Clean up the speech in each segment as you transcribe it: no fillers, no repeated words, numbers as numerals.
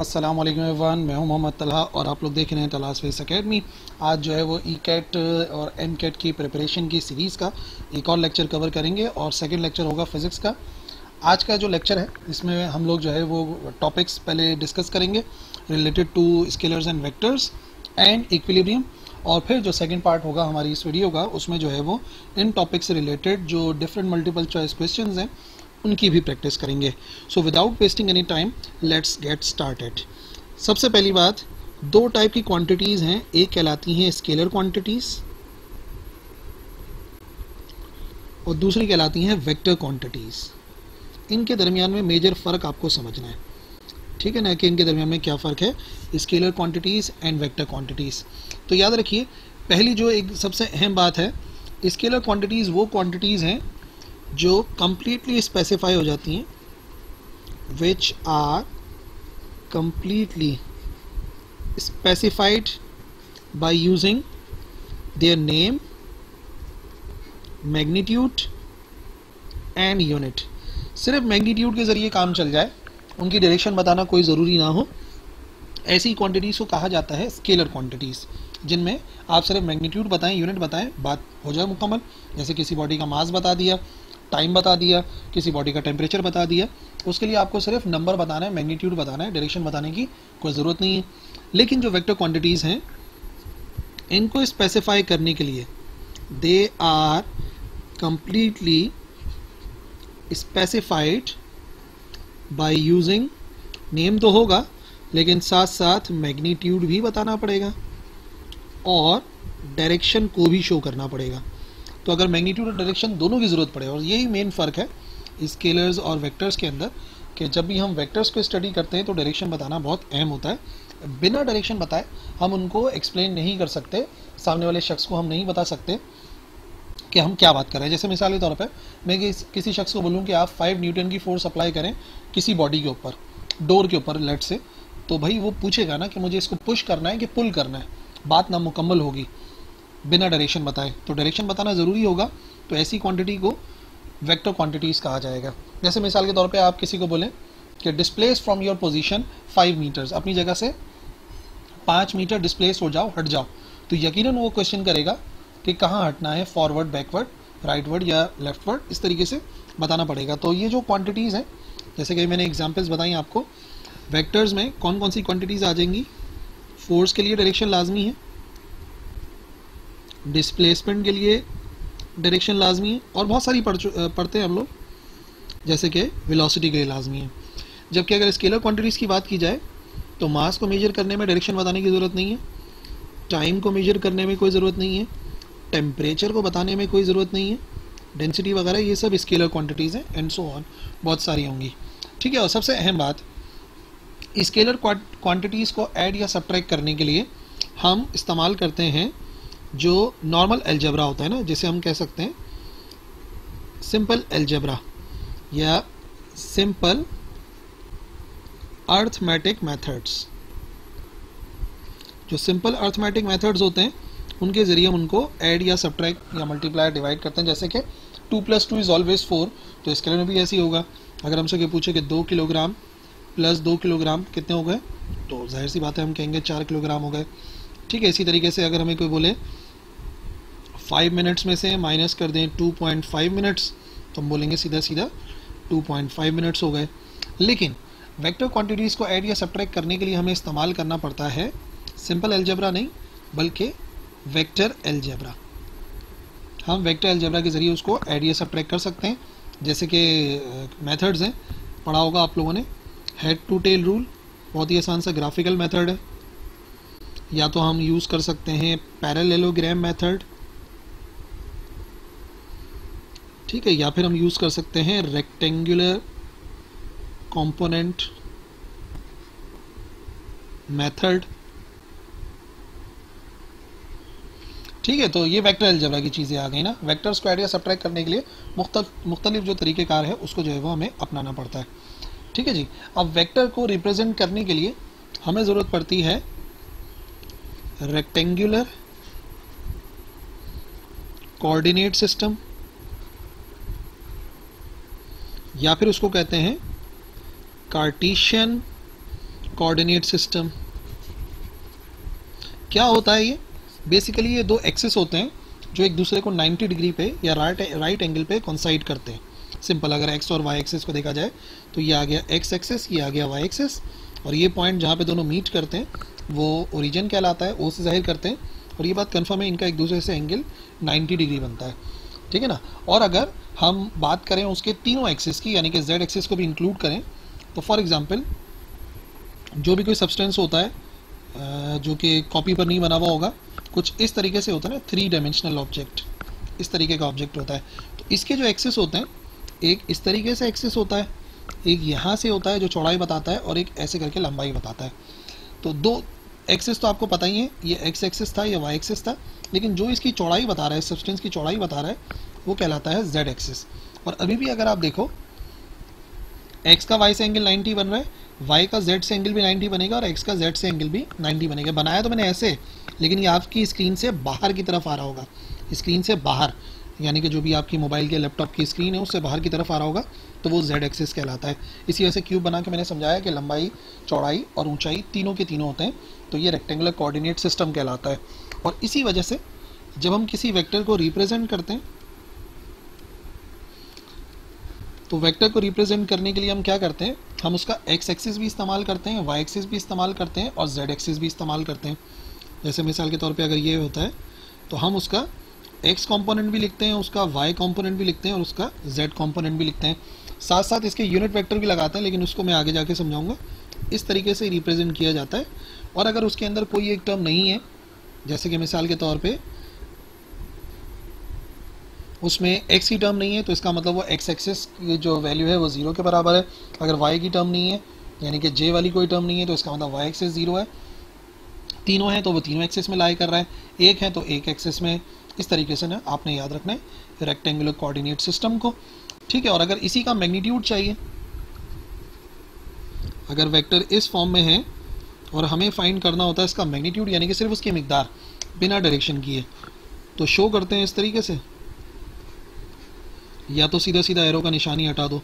अस्सलाम वालेकुम एवरीवन, मैं हूं मोहम्मद तलहा और आप लोग देख रहे हैं तलहास फेस एकेडमी। आज जो है वो ई कैट और एम कैट की प्रिपरेशन की सीरीज़ का एक और लेक्चर कवर करेंगे और सेकंड लेक्चर होगा फिज़िक्स का। आज का जो लेक्चर है इसमें हम लोग जो है वो टॉपिक्स पहले डिस्कस करेंगे related to scalars and vectors and equilibrium, और फिर जो सेकंड पार्ट होगा हमारी इस वीडियो का उसमें जो है वो इन टॉपिक से रिलेटेड जो डिफरेंट मल्टीपल चॉइस क्वेश्चंस हैं उनकी भी प्रैक्टिस करेंगे। So without wasting any time let's get started. सबसे पहली बात, दो टाइप की क्वांटिटीज़ हैं, एक कहलाती हैं स्केलर क्वांटिटीज़ और दूसरी कहलाती हैं वेक्टर क्वांटिटीज़। इनके दरमियान में मेजर फ़र्क आपको समझना है, ठीक है ना, कि इनके दरमियान में क्या फ़र्क है, scalar quantities and vector quantities. तो याद रखिए, पहली जो एक सबसे अहम बात है, स्केलर क्वांटिटीज़ वो क्वांटिटीज़ हैं जो कंप्लीटली स्पेसिफाई हो जाती हैं, which are completely specified by using their name, magnitude and unit. सिर्फ मैग्नीट्यूड के ज़रिए काम चल जाए, उनकी डायरेक्शन बताना कोई ज़रूरी ना हो, ऐसी क्वांटिटीज़ को कहा जाता है स्केलर क्वांटिटीज़, जिनमें आप सिर्फ मैग्नीट्यूड बताएं, यूनिट बताएं, बात हो जाए मुकम्मल। जैसे किसी बॉडी का मास बता दिया, टाइम बता दिया, किसी बॉडी का टेम्परेचर बता दिया, उसके लिए आपको सिर्फ नंबर बताना है, मैग्नीट्यूड बताना है, डायरेक्शन बताने की कोई ज़रूरत नहीं है। लेकिन जो वेक्टर क्वांटिटीज़ हैं, इनको स्पेसिफाई करने के लिए they are completely specified by using, name तो होगा लेकिन साथ साथ मैग्नीट्यूड भी बताना पड़ेगा और डायरेक्शन को भी शो करना पड़ेगा। तो अगर मैग्नीट्यूड और डायरेक्शन दोनों की ज़रूरत पड़े, और यही मेन फ़र्क है स्केलर्स और वेक्टर्स के अंदर, कि जब भी हम वेक्टर्स को स्टडी करते हैं तो डायरेक्शन बताना बहुत अहम होता है। बिना डायरेक्शन बताए हम उनको एक्सप्लेन नहीं कर सकते, सामने वाले शख्स को हम नहीं बता सकते कि हम क्या बात कर रहे हैं। जैसे मिसाल के तौर पर मैं किसी शख्स को बोलूँ कि आप 5 न्यूटन की फोर्स अप्लाई करें किसी बॉडी के ऊपर, डोर के ऊपर लेट से, तो भाई वो पूछेगा ना कि मुझे इसको पुश करना है कि पुल करना है, बात ना मुकम्मल होगी बिना डायरेक्शन बताए। तो डायरेक्शन बताना ज़रूरी होगा, तो ऐसी क्वांटिटी को वेक्टर क्वांटिटीज़ कहा जाएगा। जैसे मिसाल के तौर पे आप किसी को बोलें कि displace from your position 5 metres, अपनी जगह से 5 मीटर डिस्प्लेस हो जाओ, हट जाओ, तो यकीनन वो क्वेश्चन करेगा कि कहाँ हटना है, फॉरवर्ड, बैकवर्ड, राइटवर्ड या लेफ्टवर्ड, इस तरीके से बताना पड़ेगा। तो ये जो क्वांटिटीज़ हैं, जैसे कि मैंने एग्जाम्पल्स बताई आपको, वेक्टर्स में कौन कौन सी क्वांटिटीज़ आ जाएंगी, फोर्स के लिए डायरेक्शन लाजमी है, डिस्प्लेसमेंट के लिए डायरेक्शन लाजमी है, और बहुत सारी पढ़ते हैं हम लोग, जैसे कि वेलोसिटी के लिए लाजमी है। जबकि अगर स्केलर क्वांटिटीज़ की बात की जाए तो मास को मेजर करने में डायरेक्शन बताने की ज़रूरत नहीं है, टाइम को मेजर करने में कोई ज़रूरत नहीं है, टेम्परेचर को बताने में कोई ज़रूरत नहीं है, डेंसिटी वगैरह ये सब स्केलर क्वांटिटीज़ हैं, एंड सो ऑन, बहुत सारी होंगी, ठीक है। और सबसे अहम बात, स्केलर क्वांटिटीज़ को ऐड या सब्ट्रैक्ट करने के लिए हम इस्तेमाल करते हैं जो नॉर्मल अलजेब्रा होता है ना, जिसे हम कह सकते हैं सिंपल अलजेब्रा या सिंपल अर्थमेटिक मेथड्स। जो सिंपल अर्थमेटिक मेथड्स होते हैं उनके ज़रिए हम उनको ऐड या सब्ट्रैक्ट या मल्टीप्लाई डिवाइड करते हैं। जैसे कि 2 + 2 = ऑलवेज 4, तो स्केलर में भी ऐसे ही होगा। अगर हमसे कोई पूछे कि 2 किलोग्राम प्लस 2 किलोग्राम कितने हो गए, तो जाहिर सी बात है हम कहेंगे 4 किलोग्राम हो गए, ठीक है। इसी तरीके से अगर हमें कोई बोले 5 मिनट्स में से माइनस कर दें 2.5 मिनट्स, तो हम बोलेंगे सीधा सीधा 2.5 मिनट्स हो गए। लेकिन वेक्टर क्वांटिटीज़ को ऐड या सब्ट्रैक्ट करने के लिए हमें इस्तेमाल करना पड़ता है सिंपल अलजेब्रा नहीं, बल्कि वेक्टर अलजेब्रा। हम वेक्टर अलजेब्रा के ज़रिए उसको ऐड या सब्ट्रैक्ट कर सकते हैं। जैसे कि मेथड्स हैं, पढ़ा होगा आप लोगों ने, हेड टू टेल रूल, बहुत ही आसान सा ग्राफिकल मेथड है। या तो हम यूज़ कर सकते हैं पैरेललोग्राम मेथड, ठीक है, या फिर हम यूज़ कर सकते हैं रेक्टेंगुलर कंपोनेंट मेथड, ठीक है। तो ये वेक्टर अलजेब्रा की चीज़ें आ गई ना। वेक्टर्स को ऐड या सब्ट्रैक्ट करने के लिए मुख्तलिफ जो तरीक़ेकार है उसको जो है वो हमें अपनाना पड़ता है, ठीक है जी। अब वेक्टर को रिप्रेजेंट करने के लिए हमें ज़रूरत पड़ती है रेक्टेंगुलर कोऑर्डिनेट सिस्टम, या फिर उसको कहते हैं कार्टेशियन कोऑर्डिनेट सिस्टम क्या होता है? ये बेसिकली ये दो एक्सिस होते हैं जो एक दूसरे को 90 डिग्री पे या राइट एंगल पे कोइंसाइड करते हैं। सिंपल, अगर एक्स और वाई एक्सिस को देखा जाए तो ये आ गया एक्स एक्सिस, ये आ गया वाई एक्सिस, और ये पॉइंट जहाँ पे दोनों मीट करते हैं वो ओरिजिन कहलाता है, ओ से जाहिर करते हैं। और ये बात कंफर्म है, इनका एक दूसरे से एंगल 90 डिग्री बनता है, ठीक है ना। और अगर हम बात करें उसके तीनों एक्सिस की, यानी कि जेड एक्सिस को भी इंक्लूड करें, तो फॉर एग्जांपल जो भी कोई सब्सटेंस होता है जो कि कॉपी पर नहीं बना हुआ होगा, कुछ इस तरीके से होता है ना, 3 डायमेंशनल ऑब्जेक्ट, इस तरीके का ऑब्जेक्ट होता है। तो इसके जो एक्सिस होते हैं, एक इस तरीके से एक्सिस होता है, एक यहाँ से होता है जो चौड़ाई बताता है, और एक ऐसे करके लंबाई बताता है। तो दो एक्सिस तो आपको पता ही है, ये एक्स एक्सिस था, ये वाई एक्सिस था, लेकिन जो इसकी चौड़ाई बता रहा है, सब्सटेंस की चौड़ाई बता रहा है, वो कहलाता है जेड एक्सिस। और अभी भी अगर आप देखो, एक्स का वाई से एंगल 90 बन रहा है, वाई का जेड से एंगल भी 90 बनेगा, और एक्स का जेड से एंगल भी 90 बनेगा। बनाया तो मैंने ऐसे, लेकिन ये आपकी स्क्रीन से बाहर की तरफ आ रहा होगा, स्क्रीन से बाहर, यानी कि जो भी आपकी मोबाइल के लैपटॉप की स्क्रीन है उससे बाहर की तरफ आ रहा होगा, तो वो जेड एक्सिस कहलाता है। इसी वजह से क्यूब बना के मैंने समझाया कि लंबाई, चौड़ाई और ऊंचाई तीनों के तीनों होते हैं, तो ये रेक्टेंगुलर कोऑर्डिनेट सिस्टम कहलाता है। और इसी वजह से जब हम किसी वेक्टर को रिप्रेजेंट करते हैं, तो वेक्टर को रिप्रेजेंट करने के लिए हम क्या करते हैं, हम उसका एक्स एक्सिस भी इस्तेमाल करते हैं, वाई एक्सिस भी इस्तेमाल करते हैं, और जेड एक्सिस भी इस्तेमाल करते हैं। जैसे मिसाल के तौर पे अगर ये होता है तो हम उसका एक्स कंपोनेंट भी लिखते हैं, उसका वाई कंपोनेंट भी लिखते हैं, और उसका जेड कंपोनेंट भी लिखते हैं। साथ साथ इसके यूनिट वेक्टर भी लगाते हैं, लेकिन उसको मैं आगे जाके समझाऊंगा। इस तरीके से रिप्रेजेंट किया जाता है। और अगर उसके अंदर कोई एक टर्म नहीं है, जैसे कि मिसाल के तौर पे उसमें एक्स की टर्म नहीं है, तो इसका मतलब वो एक्स एक्सिस की जो वैल्यू है वो 0 के बराबर है। अगर वाई की टर्म नहीं है, यानी कि जे वाली कोई टर्म नहीं है, तो इसका मतलब वाई एक्सिस 0 है। तीनों हैं तो वो तीनों एक्सिस में लाई कर रहा है, एक है तो एक एक्सिस में। इस तरीके से ना आपने याद रखना है रेक्टेंगुलर कोऑर्डिनेट सिस्टम को, ठीक है। और अगर इसी का मैग्नीट्यूड चाहिए, अगर वेक्टर इस फॉर्म में है और हमें फाइंड करना होता है इसका मैग्नीट्यूड, यानी कि सिर्फ उसकी मिकदार बिना डायरेक्शन किए, तो शो करते हैं इस तरीके से। या तो सीधा सीधा एरो का निशानी हटा दो,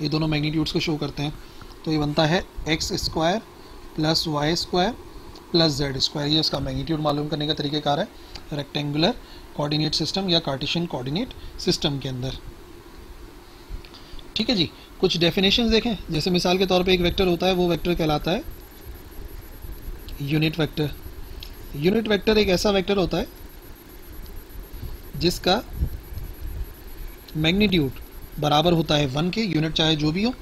ये दोनों मैग्नीट्यूड्स को शो करते हैं। तो ये बनता है x square plus y square plus z square. ये इसका मैग्नीट्यूड मालूम करने का तरीक़ेकार है रेक्टेंगुलर कोऑर्डिनेट सिस्टम या कार्टेशियन कोऑर्डिनेट सिस्टम के अंदर, ठीक है जी। कुछ डेफिनेशंस देखें, जैसे मिसाल के तौर पे एक वेक्टर होता है, वो वेक्टर कहलाता है यूनिट वेक्टर। यूनिट वेक्टर एक ऐसा वेक्टर होता है जिसका मैग्नीट्यूड बराबर होता है 1 के, यूनिट चाहे जो भी हो।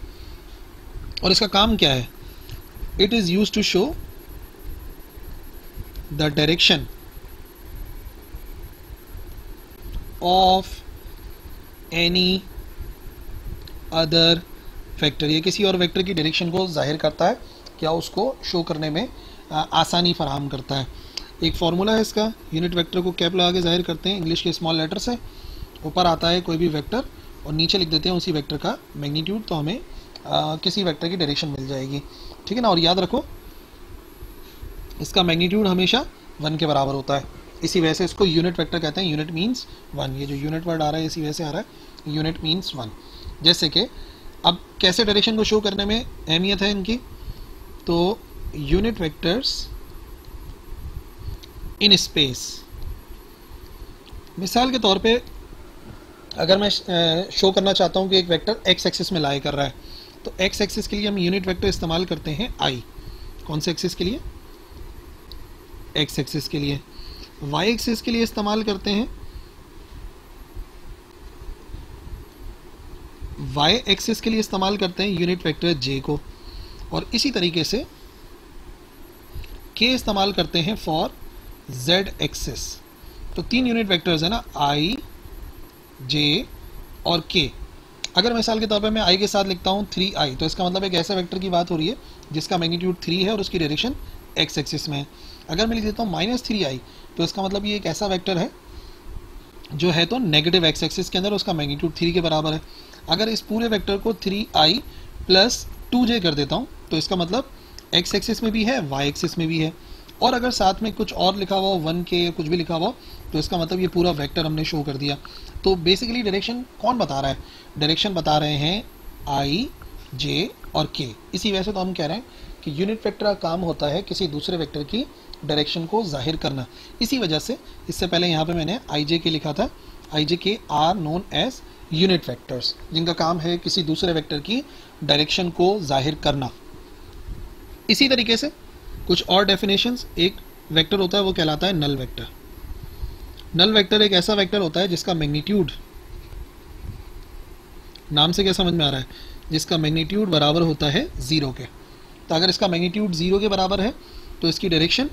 और इसका काम क्या है? It is used to show the direction of any other vector. ये किसी और वेक्टर की डायरेक्शन को जाहिर करता है, क्या उसको शो करने में आसानी फराहम करता है। एक फार्मूला है इसका, यूनिट वेक्टर को कैप लगा के जाहिर करते हैं इंग्लिश के स्मॉल लेटर से। ऊपर आता है कोई भी वेक्टर और नीचे लिख देते हैं उसी वेक्टर का मैग्नीट्यूड, तो हमें किसी वेक्टर की डायरेक्शन मिल जाएगी, ठीक है ना। और याद रखो इसका मैग्नीट्यूड हमेशा 1 के बराबर होता है, इसी वजह से इसको यूनिट वेक्टर कहते हैं। यूनिट मीन्स 1, ये जो यूनिट वर्ड आ रहा है इसी वजह से आ रहा है, यूनिट मीन्स 1। जैसे कि अब कैसे डायरेक्शन को शो करने में अहमियत है इनकी, तो यूनिट वेक्टर्स इन स्पेस, मिसाल के तौर पे अगर मैं शो करना चाहता हूँ कि एक वेक्टर एक्स एक्सिस में लाई कर रहा है, तो एक्स एक्सिस के लिए हम यूनिट वेक्टर इस्तेमाल करते हैं आई। कौन से एक्सिस के लिए? एक्स एक्सिस के लिए। वाई एक्सिस के लिए इस्तेमाल करते हैं वाई एक्सिस के लिए इस्तेमाल करते हैं यूनिट वेक्टर जे को। और इसी तरीके से के इस्तेमाल करते हैं फॉर जेड एक्सिस। तो 3 यूनिट वेक्टर्स है ना, आई, जे और के। अगर मिसाल के तौर पे मैं आई के साथ लिखता हूँ 3i, तो इसका मतलब एक ऐसे वेक्टर की बात हो रही है जिसका मैग्नीट्यूड 3 है और उसकी डायरेक्शन एक्स एक्सिस में है। अगर मैं लिख देता हूँ -3i, तो इसका मतलब ये एक ऐसा वेक्टर है जो है तो नेगेटिव एक्स एक्सिस के अंदर, उसका मैग्नीट्यूड 3 के बराबर है। अगर इस पूरे वेक्टर को 3i + 2j कर देता हूँ, तो इसका मतलब एक्स एक्सिस में भी है, वाई एक्सिस में भी है। और अगर साथ में कुछ और लिखा हुआ हो, 1k या कुछ भी लिखा हुआ हो, तो इसका मतलब ये पूरा वेक्टर हमने शो कर दिया। तो बेसिकली डायरेक्शन कौन बता रहा है? डायरेक्शन बता रहे हैं आई, जे और के। इसी वजह से तो हम कह रहे हैं कि यूनिट वेक्टर का काम होता है किसी दूसरे वेक्टर की डायरेक्शन को जाहिर करना। इसी वजह से इससे पहले यहाँ पे मैंने आई जे के लिखा था। I j k are known as unit vectors, जिनका काम है किसी दूसरे वेक्टर की डायरेक्शन को जाहिर करना। इसी तरीके से कुछ और डेफिनेशंस, एक वेक्टर होता है वो कहलाता है नल वेक्टर। नल वेक्टर एक ऐसा वेक्टर होता है जिसका मैग्नीट्यूड, नाम से क्या समझ में आ रहा है, जिसका मैग्नीट्यूड बराबर होता है 0 के। तो अगर इसका मैग्नीट्यूड 0 के बराबर है तो इसकी डायरेक्शन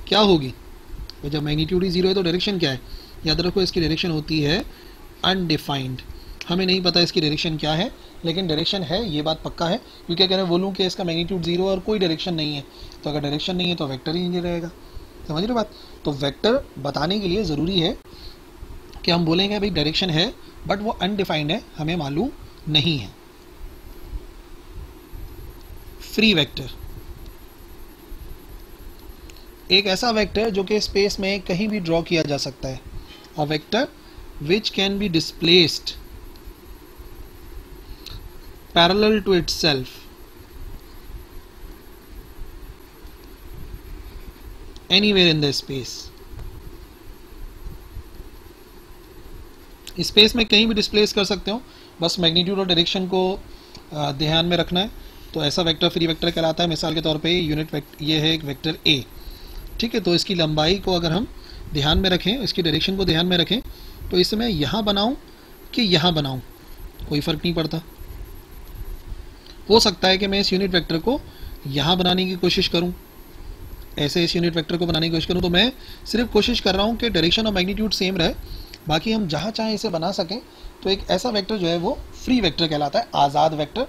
क्या होगी? तो जब मैग्नीट्यूड ही 0 है तो डायरेक्शन क्या है? याद रखो इसकी डायरेक्शन होती है अनडिफाइंड। हमें नहीं पता इसकी डायरेक्शन क्या है, लेकिन डायरेक्शन है, ये बात पक्का है। क्योंकि अगर मैं बोलूँ कि इसका मैग्नीट्यूड 0 और कोई डायरेक्शन नहीं है, तो अगर डायरेक्शन नहीं है तो वेक्टर ही नहीं रहेगा। समझ रहे हो बात? तो वेक्टर बताने के लिए ज़रूरी है कि हम बोलेंगे भाई डायरेक्शन है बट वो अनडिफाइंड है, हमें मालूम नहीं है। फ्री वेक्टर एक ऐसा वेक्टर जो कि स्पेस में कहीं भी ड्रॉ किया जा सकता है। A vector which can be displaced parallel to itself anywhere in the space. Space में कहीं भी डिस्प्लेस कर सकते हो, बस मैग्नीट्यूड और डायरेक्शन को ध्यान में रखना है। तो ऐसा वेक्टर फ्री वेक्टर कहलाता है। मिसाल के तौर पे यूनिट वेक्टर, ये है एक वेक्टर ए, ठीक है। तो इसकी लंबाई को अगर हम ध्यान में रखें, इसकी डायरेक्शन को ध्यान में रखें, तो इसे मैं यहाँ बनाऊं कि यहाँ बनाऊं, कोई फ़र्क नहीं पड़ता। हो सकता है कि मैं इस यूनिट वेक्टर को यहाँ बनाने की कोशिश करूँ, ऐसे इस यूनिट वेक्टर को बनाने की कोशिश करूँ। तो मैं सिर्फ कोशिश कर रहा हूँ कि डायरेक्शन और मैग्नीट्यूड सेम रहे, बाकी हम जहाँ चाहें इसे बना सकें। तो एक ऐसा वेक्टर जो है वो फ्री वेक्टर कहलाता है, आज़ाद वेक्टर।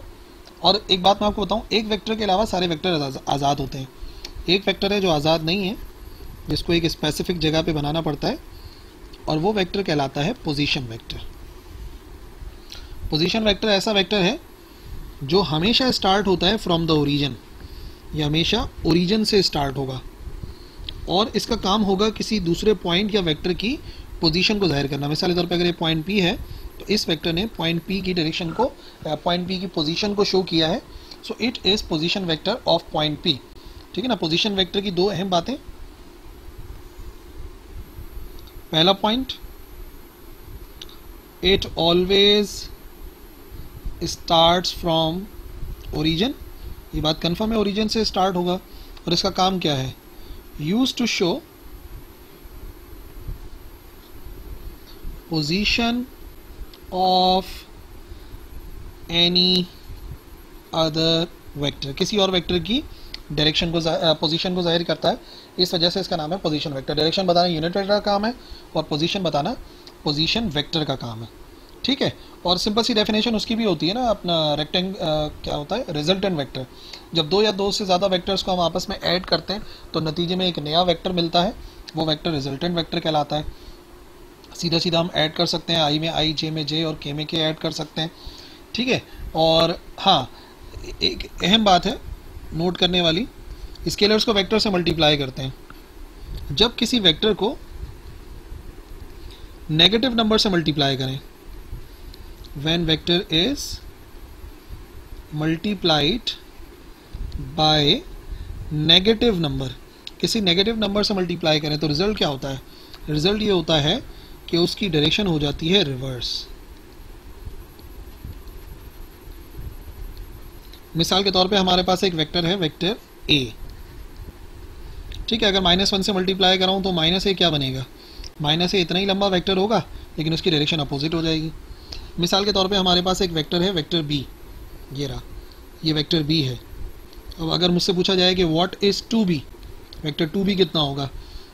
और एक बात मैं आपको बताऊं, एक वेक्टर के अलावा सारे वेक्टर आज़ाद होते हैं। एक वेक्टर है जो आज़ाद नहीं है, जिसको एक स्पेसिफिक जगह पे बनाना पड़ता है, और वो वेक्टर कहलाता है पोजीशन वेक्टर। पोजीशन वेक्टर ऐसा वेक्टर है जो हमेशा स्टार्ट होता है फ्रॉम द ओरिजिन, ये हमेशा ओरिजिन से स्टार्ट होगा, और इसका काम होगा किसी दूसरे पॉइंट या वेक्टर की पोजीशन को जाहिर करना। मिसाल के तौर पे अगर ये पॉइंट पी है, तो इस वेक्टर ने पॉइंट पी की डायरेक्शन को, पॉइंट पी की पोजीशन को शो किया है। So it is position vector of point P, ठीक है ना। पोजीशन वेक्टर की दो अहम बातें, पहला point, it always starts from origin, ये बात कंफर्म है, ओरिजिन से स्टार्ट होगा। और इसका काम क्या है? Use to show position of any other vector, किसी और वेक्टर की डायरेक्शन को, पोजीशन को जाहिर करता है। इस वजह से इसका नाम है पोजीशन वेक्टर। डायरेक्शन बताना यूनिट वेक्टर का काम है, और पोजीशन बताना पोजीशन वेक्टर का काम है, ठीक है। और सिंपल सी डेफिनेशन उसकी भी होती है ना, अपना क्या होता है, रिजल्टेंट वेक्टर। जब दो या दो से ज़्यादा वेक्टर्स को हम आपस में ऐड करते हैं तो नतीजे में एक नया वेक्टर मिलता है, वो वेक्टर रिजल्टेंट वेक्टर कहलाता है। सीधा सीधा हम ऐड कर सकते हैं, आई में आई, जे में जे, और के में के ऐड कर सकते हैं, ठीक है। और हाँ, एक अहम बात है नोट करने वाली, स्केलर्स को वेक्टर से मल्टीप्लाई करते हैं। जब किसी वेक्टर को नेगेटिव नंबर से मल्टीप्लाई करें, when vector is multiplied by negative number, किसी नेगेटिव नंबर से मल्टीप्लाई करें तो रिजल्ट क्या होता है? रिजल्ट ये होता है कि उसकी डायरेक्शन हो जाती है रिवर्स। मिसाल के तौर पे हमारे पास एक वेक्टर है, वेक्टर ए, ठीक है। अगर -1 से मल्टीप्लाई कराऊं तो -a क्या बनेगा? -a इतना ही लंबा वेक्टर होगा, लेकिन उसकी डायरेक्शन अपोजिट हो जाएगी। मिसाल के तौर पे हमारे पास एक वेक्टर है, वेक्टर बी, ये रहा, ये वेक्टर बी है। अब अगर मुझसे पूछा जाए कि what is 2b, vector 2b कितना होगा,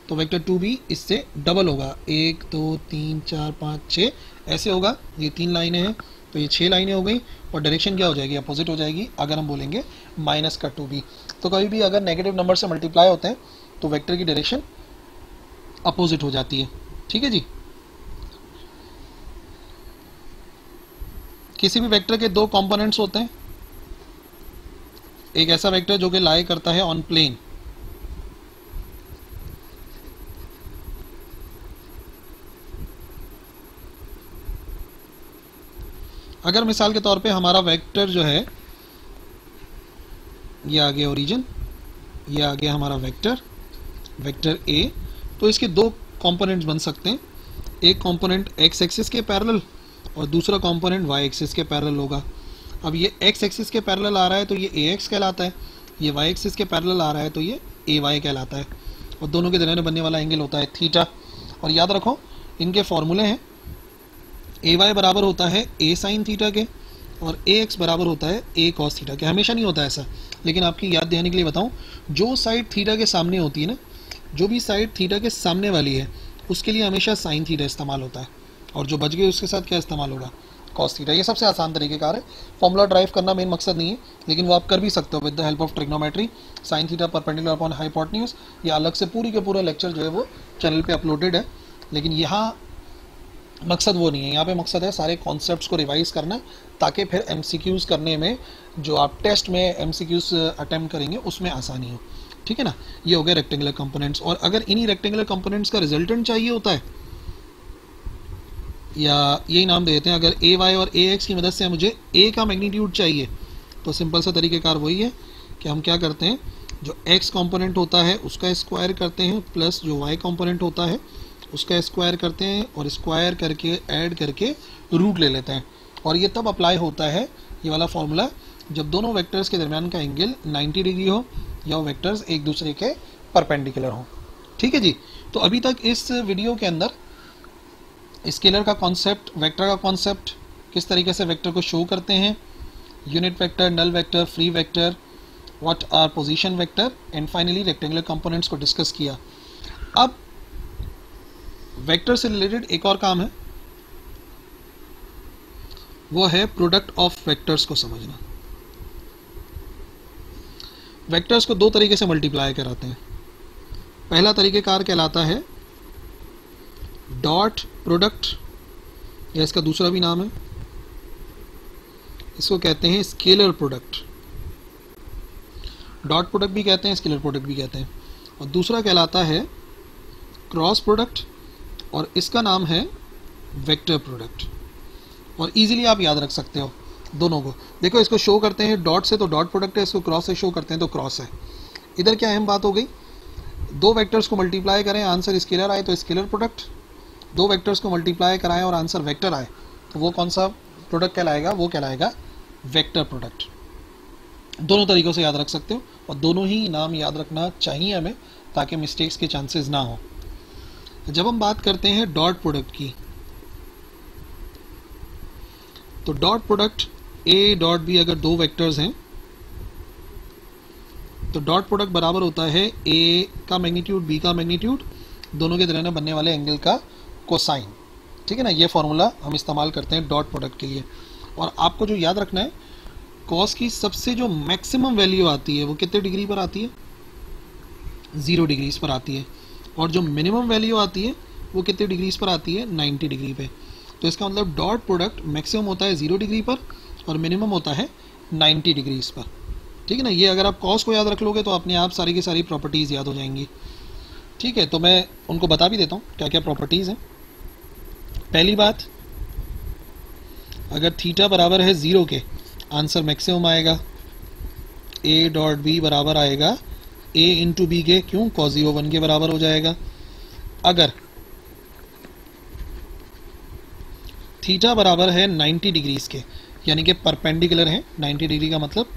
तो वेक्टर 2b इससे डबल होगा, 1 2 3 4 5 6 ऐसे होगा। ये 3 लाइनें हैं तो ये 6 लाइनें हो गई, और डायरेक्शन क्या हो जाएगी? अपोजिट हो जाएगी। अगर हम बोलेंगे माइनस का 2b, तो कभी भी अगर नेगेटिव नंबर से मल्टीप्लाई होते हैं तो वेक्टर की डायरेक्शन अपोजिट हो जाती है, ठीक है जी। किसी भी वेक्टर के दो कंपोनेंट्स होते हैं, एक ऐसा वेक्टर जो कि लाई करता है ऑन प्लेन, अगर मिसाल के तौर पे हमारा वेक्टर जो है ये आ गया ओरिजिन, ये आ गया हमारा वेक्टर, वेक्टर ए। तो इसके दो कंपोनेंट्स बन सकते हैं, एक कंपोनेंट एक्स एक्सिस के पैरेलल और दूसरा कंपोनेंट वाई एक्सिस के पैरेलल होगा। अब ये एक्स एक्सिस के पैरेलल आ रहा है तो ये ए एक्स कहलाता है, ये वाई एक्सिस के पैरेलल आ रहा है तो ये ए वाई कहलाता है, और दोनों के दरमियान बनने वाला एंगल होता है थीटा। और याद रखो इनके फॉर्मूले हैं, ए वाई बराबर होता है ए साइन थीटा के और ए एक्स बराबर होता है ए कॉस थीटा के। हमेशा नहीं होता ऐसा, लेकिन आपकी याद दिलाने के लिए बताऊं, जो साइड थीटा के सामने होती है ना, जो भी साइड थीटा के सामने वाली है उसके लिए हमेशा साइन थीटा इस्तेमाल होता है, और जो बच गई उसके साथ क्या इस्तेमाल होगा, कॉस थीटा। ये सबसे आसान तरीक़ेकार है, फॉर्मूला ड्राइव करना मेन मकसद नहीं है, लेकिन वो आप कर भी सकते हो with the help of trigonometry. Sine theta perpendicular upon hypotenuse, ये अलग से पूरी के पूरा लेक्चर जो है वो चैनल पे अपलोडेड है, लेकिन यहाँ मकसद वो नहीं है। यहाँ पे मकसद है सारे कॉन्सेप्ट्स को रिवाइज करना, ताकि फिर एमसीक्यूज़ करने में, जो आप टेस्ट में एमसीक्यूज़ अटेम्प्ट करेंगे उसमें आसानी हो, ठीक है ना। ये हो गया रेक्टेंगुलर कंपोनेंट्स। और अगर इन्हीं रेक्टेंगुलर कंपोनेंट्स का रिजल्टेंट चाहिए होता है, या यही नाम दे देते हैं, अगर ए वाई और ए एक्स की मदद से मुझे ए का मैग्नीट्यूड चाहिए, तो सिंपल सा तरीक़ेकार वही है कि हम क्या करते हैं, जो एक्स कंपोनेंट होता है उसका स्क्वायर करते हैं, प्लस जो वाई कंपोनेंट होता है उसका स्क्वायर करते हैं, और स्क्वायर करके ऐड करके रूट ले लेते हैं। और ये तब अप्लाई होता है ये वाला फॉर्मूला जब दोनों वेक्टर्स के दरमियान का एंगल 90 डिग्री हो, या वो वेक्टर्स एक दूसरे के परपेंडिकुलर हो, ठीक है जी। तो अभी तक इस वीडियो के अंदर स्केलर का कॉन्सेप्ट, वेक्टर का कॉन्सेप्ट, किस तरीके से वेक्टर को शो करते हैं, unit vector, null vector, free vector, what are position vector, and finally rectangular components को डिस्कस किया। अब वेक्टर से रिलेटेड एक और काम है, वो है प्रोडक्ट ऑफ वेक्टर्स को समझना। वेक्टर्स को दो तरीके से मल्टीप्लाई कराते हैं। पहला तरीकेकार कहलाता है डॉट प्रोडक्ट, या इसका दूसरा भी नाम है, इसको कहते हैं स्केलर प्रोडक्ट। डॉट प्रोडक्ट भी कहते हैं, स्केलर प्रोडक्ट भी कहते हैं। और दूसरा कहलाता है क्रॉस प्रोडक्ट, और इसका नाम है वेक्टर प्रोडक्ट। और इजीली आप याद रख सकते हो दोनों को। देखो इसको शो करते हैं डॉट से तो डॉट प्रोडक्ट है, इसको क्रॉस से शो करते हैं तो क्रॉस है। इधर क्या अहम बात हो गई, दो वेक्टर्स को मल्टीप्लाई करें, आंसर स्केलर आए तो स्केलर प्रोडक्ट, दो वेक्टर्स को मल्टीप्लाई कराएं और आंसर वेक्टर आए तो वो कौन सा प्रोडक्ट कहलाएगा, वो कहलाएगा वेक्टर प्रोडक्ट। दोनों तरीक़ों से याद रख सकते हो, और दोनों ही नाम याद रखना चाहिए हमें, ताकि मिस्टेक्स के चांसेस ना हो। जब हम बात करते हैं डॉट प्रोडक्ट की, तो dot product A dot B, अगर दो वेक्टर्स हैं तो डॉट प्रोडक्ट बराबर होता है ए का मैग्नीट्यूड बी का मैग्नीट्यूड, दोनों के दरमियान बनने वाले एंगल का कोसाइन, ठीक है ना। ये फॉर्मूला हम इस्तेमाल करते हैं डॉट प्रोडक्ट के लिए। और आपको जो याद रखना है, कॉस की सबसे जो मैक्सिमम वैल्यू आती है वो कितने डिग्री पर आती है, 0 डिग्रीज पर आती है, और जो मिनिमम वैल्यू आती है वो कितने डिग्रीज पर आती है, 90 डिग्री पे। तो इसका मतलब डॉट प्रोडक्ट मैक्सिमम होता है 0 डिग्री पर और मिनिमम होता है 90 डिग्रीज पर, ठीक है ना। ये अगर आप कॉस को याद रख लोगे तो अपने आप सारी की सारी प्रॉपर्टीज़ याद हो जाएंगी, ठीक है। तो मैं उनको बता भी देता हूँ क्या क्या प्रॉपर्टीज़ हैं। पहली बात, अगर थीटा बराबर है 0 के, आंसर मैक्सिमम आएगा। ए डॉट बी बराबर आएगा ए इंटू बी के, क्यों, कॉस 0 1 के बराबर हो जाएगा। अगर थीटा बराबर है 90 डिग्रीज के, यानी कि परपेंडिकुलर है 90 डिग्री का मतलब,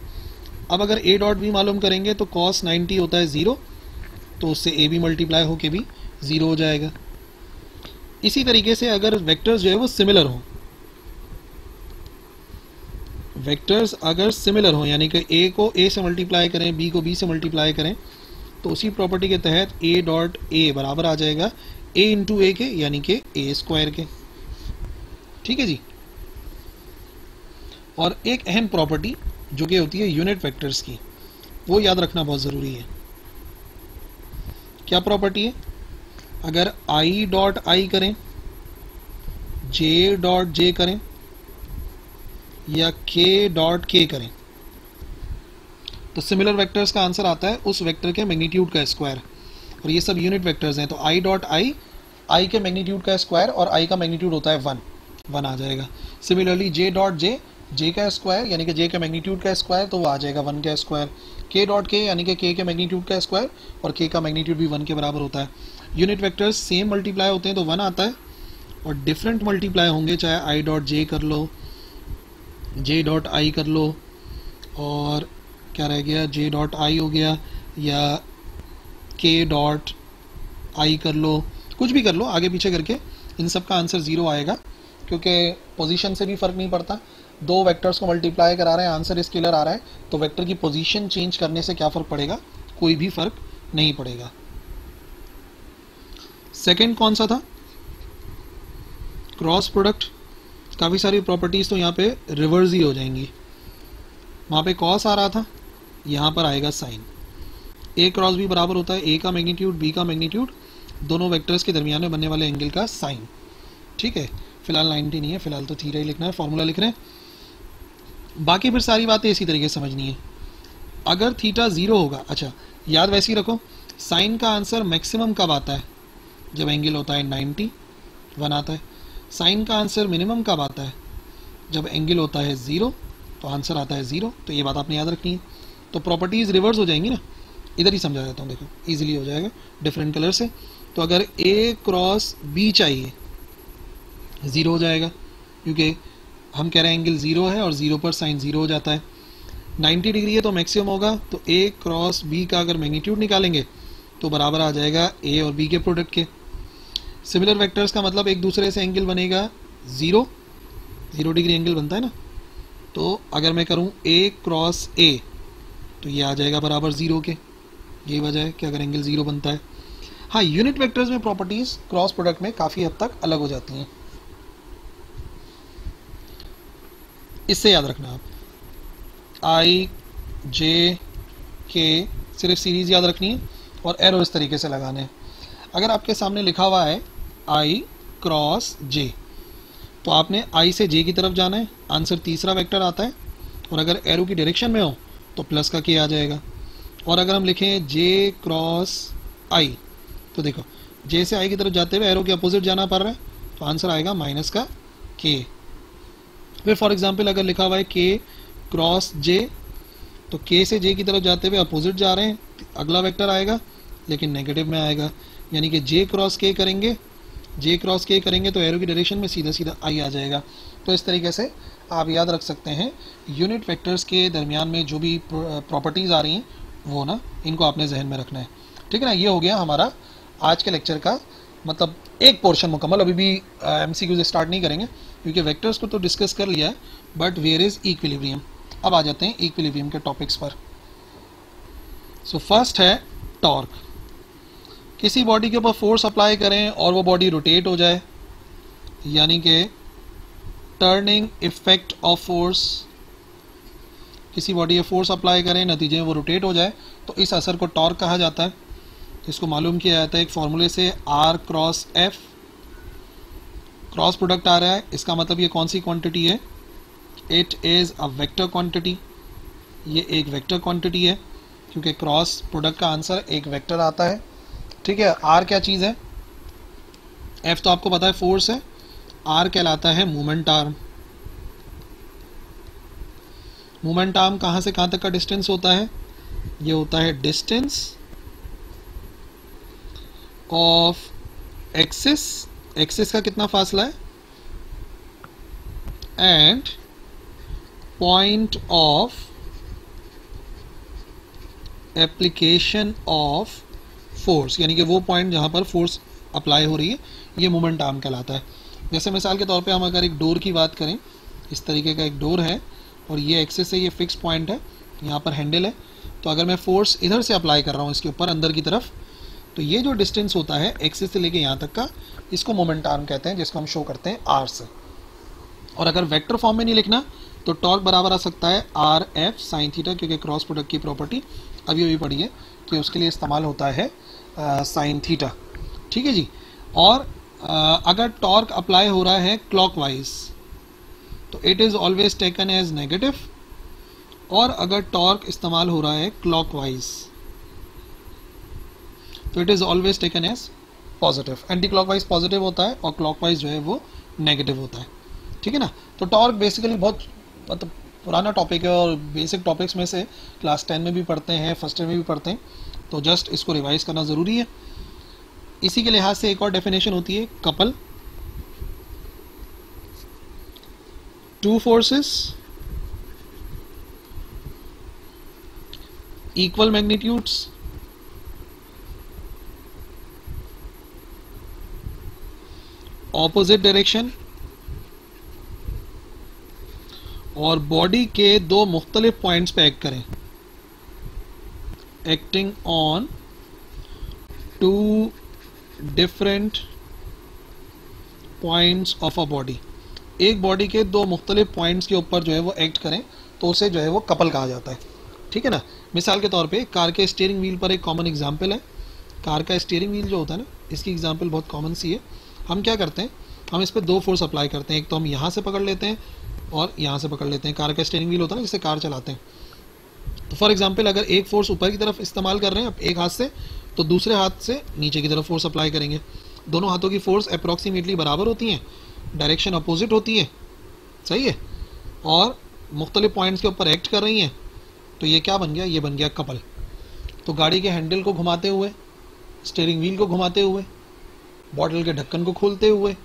अब अगर ए डॉट बी मालूम करेंगे तो कॉस 90 होता है 0, तो उससे ए भी मल्टीप्लाई होके भी 0 हो जाएगा। इसी तरीके से अगर वेक्टर्स जो है वो सिमिलर हों, वेक्टर्स अगर सिमिलर हों, यानी कि ए को ए से मल्टीप्लाई करें, बी को बी से मल्टीप्लाई करें, तो उसी प्रॉपर्टी के तहत ए डॉट ए बराबर आ जाएगा ए इंटू ए के, यानी कि ए स्क्वायर के, ठीक है जी। और एक अहम प्रॉपर्टी जो कि होती है यूनिट वेक्टर्स की, वो याद रखना बहुत ज़रूरी है। क्या प्रॉपर्टी है, अगर आई डॉट आई करें, जे डॉट जे करें, या के डॉट के करें, तो सिमिलर वेक्टर्स का आंसर आता है उस वेक्टर के मैग्नीट्यूड का स्क्वायर। और ये सब यूनिट वेक्टर्स हैं, तो आई डॉट आई के मैग्नीट्यूड का स्क्वायर, और आई का मैग्नीट्यूड होता है 1 आ जाएगा। सिमिलरली जे डॉट जे, जे का स्क्वायर यानी कि जे के मैग्नीट्यूड का स्क्वायर, तो वो आ जाएगा 1 का स्क्वायर। के डॉट के यानी कि के मैग्नीट्यूड का स्क्वायर, और के का मैग्नीट्यूड भी 1 के बराबर होता है। यूनिट वेक्टर्स सेम मल्टीप्लाई होते हैं तो 1 आता है, और डिफरेंट मल्टीप्लाई होंगे, चाहे आई डॉट जे कर लो, जे डॉट आई कर लो, और क्या रह गया, जे डॉट आई हो गया, या के डॉट आई कर लो, कुछ भी कर लो आगे पीछे करके, इन सब का आंसर 0 आएगा, क्योंकि पोजीशन से भी फ़र्क नहीं पड़ता। दो वेक्टर्स को मल्टीप्लाई करा रहे हैं, आंसर स्केलर आ रहा है, तो वेक्टर की पोजीशन चेंज करने से क्या फ़र्क पड़ेगा, कोई भी फ़र्क नहीं पड़ेगा। सेकंड कौन सा था, क्रॉस प्रोडक्ट। काफ़ी सारी प्रॉपर्टीज़ तो यहाँ पे रिवर्स ही हो जाएंगी। वहाँ पे कॉस आ रहा था, यहाँ पर आएगा साइन। ए क्रॉस बी बराबर होता है ए का मैग्नीट्यूड बी का मैग्नीट्यूड, दोनों वेक्टर्स के दरमियान में बनने वाले एंगल का साइन। ठीक है, फिलहाल 90 नहीं है, फिलहाल तो थीटा ही लिखना है, फॉर्मूला लिख रहे हैं। बाकी फिर सारी बातें इसी तरीके से समझनी है। अगर थीटा 0 होगा, अच्छा याद वैसे ही रखो, साइन का आंसर मैक्सिमम कब आता है, जब एंगल होता है 90, 1 आता है। साइन का आंसर मिनिमम कब आता है, जब एंगल होता है 0, तो आंसर आता है 0। तो ये बात आपने याद रखनी है। तो प्रॉपर्टीज़ रिवर्स हो जाएंगी ना, इधर ही समझा देता हूँ, देखो इजीली हो जाएगा डिफरेंट कलर से। तो अगर ए क्रॉस बी चाहिए, 0 हो जाएगा, क्योंकि हम कह रहे हैं एंगल 0 है और 0 पर साइन 0 हो जाता है। 90 डिग्री है तो मैक्सिमम होगा, तो ए क्रॉस बी का अगर मैग्नीट्यूड निकालेंगे तो बराबर आ जाएगा ए और बी के प्रोडक्ट के। सिमिलर वेक्टर्स का मतलब एक दूसरे से एंगल बनेगा 0 डिग्री एंगल बनता है ना। तो अगर मैं करूं ए क्रॉस ए, तो ये आ जाएगा बराबर 0 के। यही वजह है कि अगर एंगल 0 बनता है। हाँ, यूनिट वेक्टर्स में प्रॉपर्टीज क्रॉस प्रोडक्ट में काफ़ी हद तक अलग हो जाती हैं, इससे याद रखना आप। आई जे के सिर्फ सीरीज याद रखनी है और एरो इस तरीके से लगाने हैं। अगर आपके सामने लिखा हुआ है आई क्रॉस जे, तो आपने आई से जे की तरफ जाना है, आंसर तीसरा वेक्टर आता है। और अगर एरो की डायरेक्शन में हो तो प्लस का के आ जाएगा। और अगर हम लिखें जे क्रॉस आई, तो देखो जे से आई की तरफ जाते हुए एरो के अपोजिट जाना पड़ रहा है, तो आंसर आएगा माइनस का के। फिर फॉर एग्जांपल अगर लिखा हुआ है के क्रॉस जे, तो के से जे की तरफ जाते हुए अपोजिट जा रहे हैं, अगला वेक्टर आएगा लेकिन नेगेटिव में आएगा, यानी कि जे क्रॉस के करेंगे, जे क्रॉस के करेंगे तो एरो की डायरेक्शन में सीधा सीधा आई आ जाएगा। तो इस तरीके से आप याद रख सकते हैं यूनिट वेक्टर्स के दरमियान में जो भी प्रॉपर्टीज़ आ रही हैं वो ना, इनको आपने जहन में रखना है। ठीक है ना, ये हो गया हमारा आज के लेक्चर का मतलब एक पोर्शन मुकम्मल। अभी भी एमसीक्यूज स्टार्ट नहीं करेंगे क्योंकि वेक्टर्स को तो डिस्कस कर लिया है, बट वेयर इज इक्विलिब्रियम। अब आ जाते हैं इक्विलिब्रियम के टॉपिक्स पर। सो फर्स्ट है टॉर्क। किसी बॉडी के ऊपर फोर्स अप्लाई करें और वो बॉडी रोटेट हो जाए, यानी कि टर्निंग इफेक्ट ऑफ फोर्स। किसी बॉडी पे फोर्स अप्लाई करें, नतीजे में वो रोटेट हो जाए, तो इस असर को टॉर्क कहा जाता है। इसको मालूम किया जाता है एक फॉर्मूले से, R cross F. Cross product आ रहा है, इसका मतलब ये कौन सी क्वांटिटी है, it is a vector quantity. ये एक वेक्टर क्वांटिटी है क्योंकि क्रॉस प्रोडक्ट का आंसर एक वेक्टर आता है। ठीक है, आर क्या चीज़ है, एफ तो आपको पता है फोर्स है, आर कहलाता है मोमेंट आर्म। मोमेंट आर्म कहाँ से कहाँ तक का डिस्टेंस होता है, ये होता है डिस्टेंस ऑफ एक्सिस, एक्सिस का कितना फासला है, and point of application of force, यानी कि वो पॉइंट जहाँ पर फोर्स अप्लाई हो रही है, ये मोमेंट आर्म कहलाता है। जैसे मिसाल के तौर पे हम अगर एक डोर की बात करें, इस तरीके का एक डोर है और ये एक्सिस से ये फिक्स पॉइंट है, यहाँ पर हैंडल है, तो अगर मैं फोर्स इधर से अप्लाई कर रहा हूँ इसके ऊपर अंदर की तरफ, तो ये जो डिस्टेंस होता है एक्सिस से लेके यहाँ तक का, इसको मोमेंट आर्म कहते हैं, जिसको हम शो करते हैं आर से। और अगर वेक्टर फॉर्म में नहीं लिखना तो टॉर्क बराबर आ सकता है आर एफ साइन थीटा, क्योंकि क्रॉस प्रोडक्ट की प्रॉपर्टी अभी पढ़ी है कि उसके लिए इस्तेमाल होता है साइन थीटा। ठीक है जी। और अगर टॉर्क अप्लाई हो रहा है क्लॉकवाइज तो it is always taken as negative, और अगर टॉर्क इस्तेमाल हो रहा है क्लॉकवाइज तो it is always taken as positive. Anti clockwise positive होता है और क्लॉकवाइज जो है वो नेगेटिव होता है। ठीक है ना। तो टॉर्क बेसिकली बहुत मतलब पुराना टॉपिक है और बेसिक टॉपिक्स में से क्लास 10 में भी पढ़ते हैं, फर्स्ट ईयर में भी पढ़ते हैं, तो जस्ट इसको रिवाइज करना ज़रूरी है। इसी के लिहाज से एक और डेफिनेशन होती है couple, two forces equal magnitudes opposite direction और बॉडी के दो मुख्तलिफ पॉइंट्स पे एक्ट करें, acting on two different points of a body. एक बॉडी के दो मुख्तलिफ पॉइंट्स के ऊपर जो है वो एक्ट करें तो उसे जो है वो कपल कहा जाता है। ठीक है ना। मिसाल के तौर पे कार के स्टीयरिंग व्हील पर एक कॉमन एग्जांपल है। कार का स्टीयरिंग व्हील जो होता है ना, इसकी एग्जांपल बहुत कॉमन सी है। हम क्या करते हैं, हम इस पर दो फोर्स अप्लाई करते हैं। एक तो हम यहाँ से पकड़ लेते हैं और यहाँ से पकड़ लेते हैं। कार का स्टीयरिंग व्हील होता है ना जिससे कार चलाते हैं। तो फॉर एग्जांपल अगर एक फोर्स ऊपर की तरफ इस्तेमाल कर रहे हैं एक हाथ से, तो दूसरे हाथ से नीचे की तरफ फोर्स अप्लाई करेंगे। दोनों हाथों की फोर्स अप्रॉक्सीमेटली बराबर होती हैं, डायरेक्शन अपोजिट होती है, सही है, और मुख्तलिफ पॉइंट्स के ऊपर एक्ट कर रही हैं। तो ये क्या बन गया, ये बन गया कपल। तो गाड़ी के हैंडल को घुमाते हुए, स्टीयरिंग व्हील को घुमाते हुए, बॉटल के ढक्कन को खोलते हुए,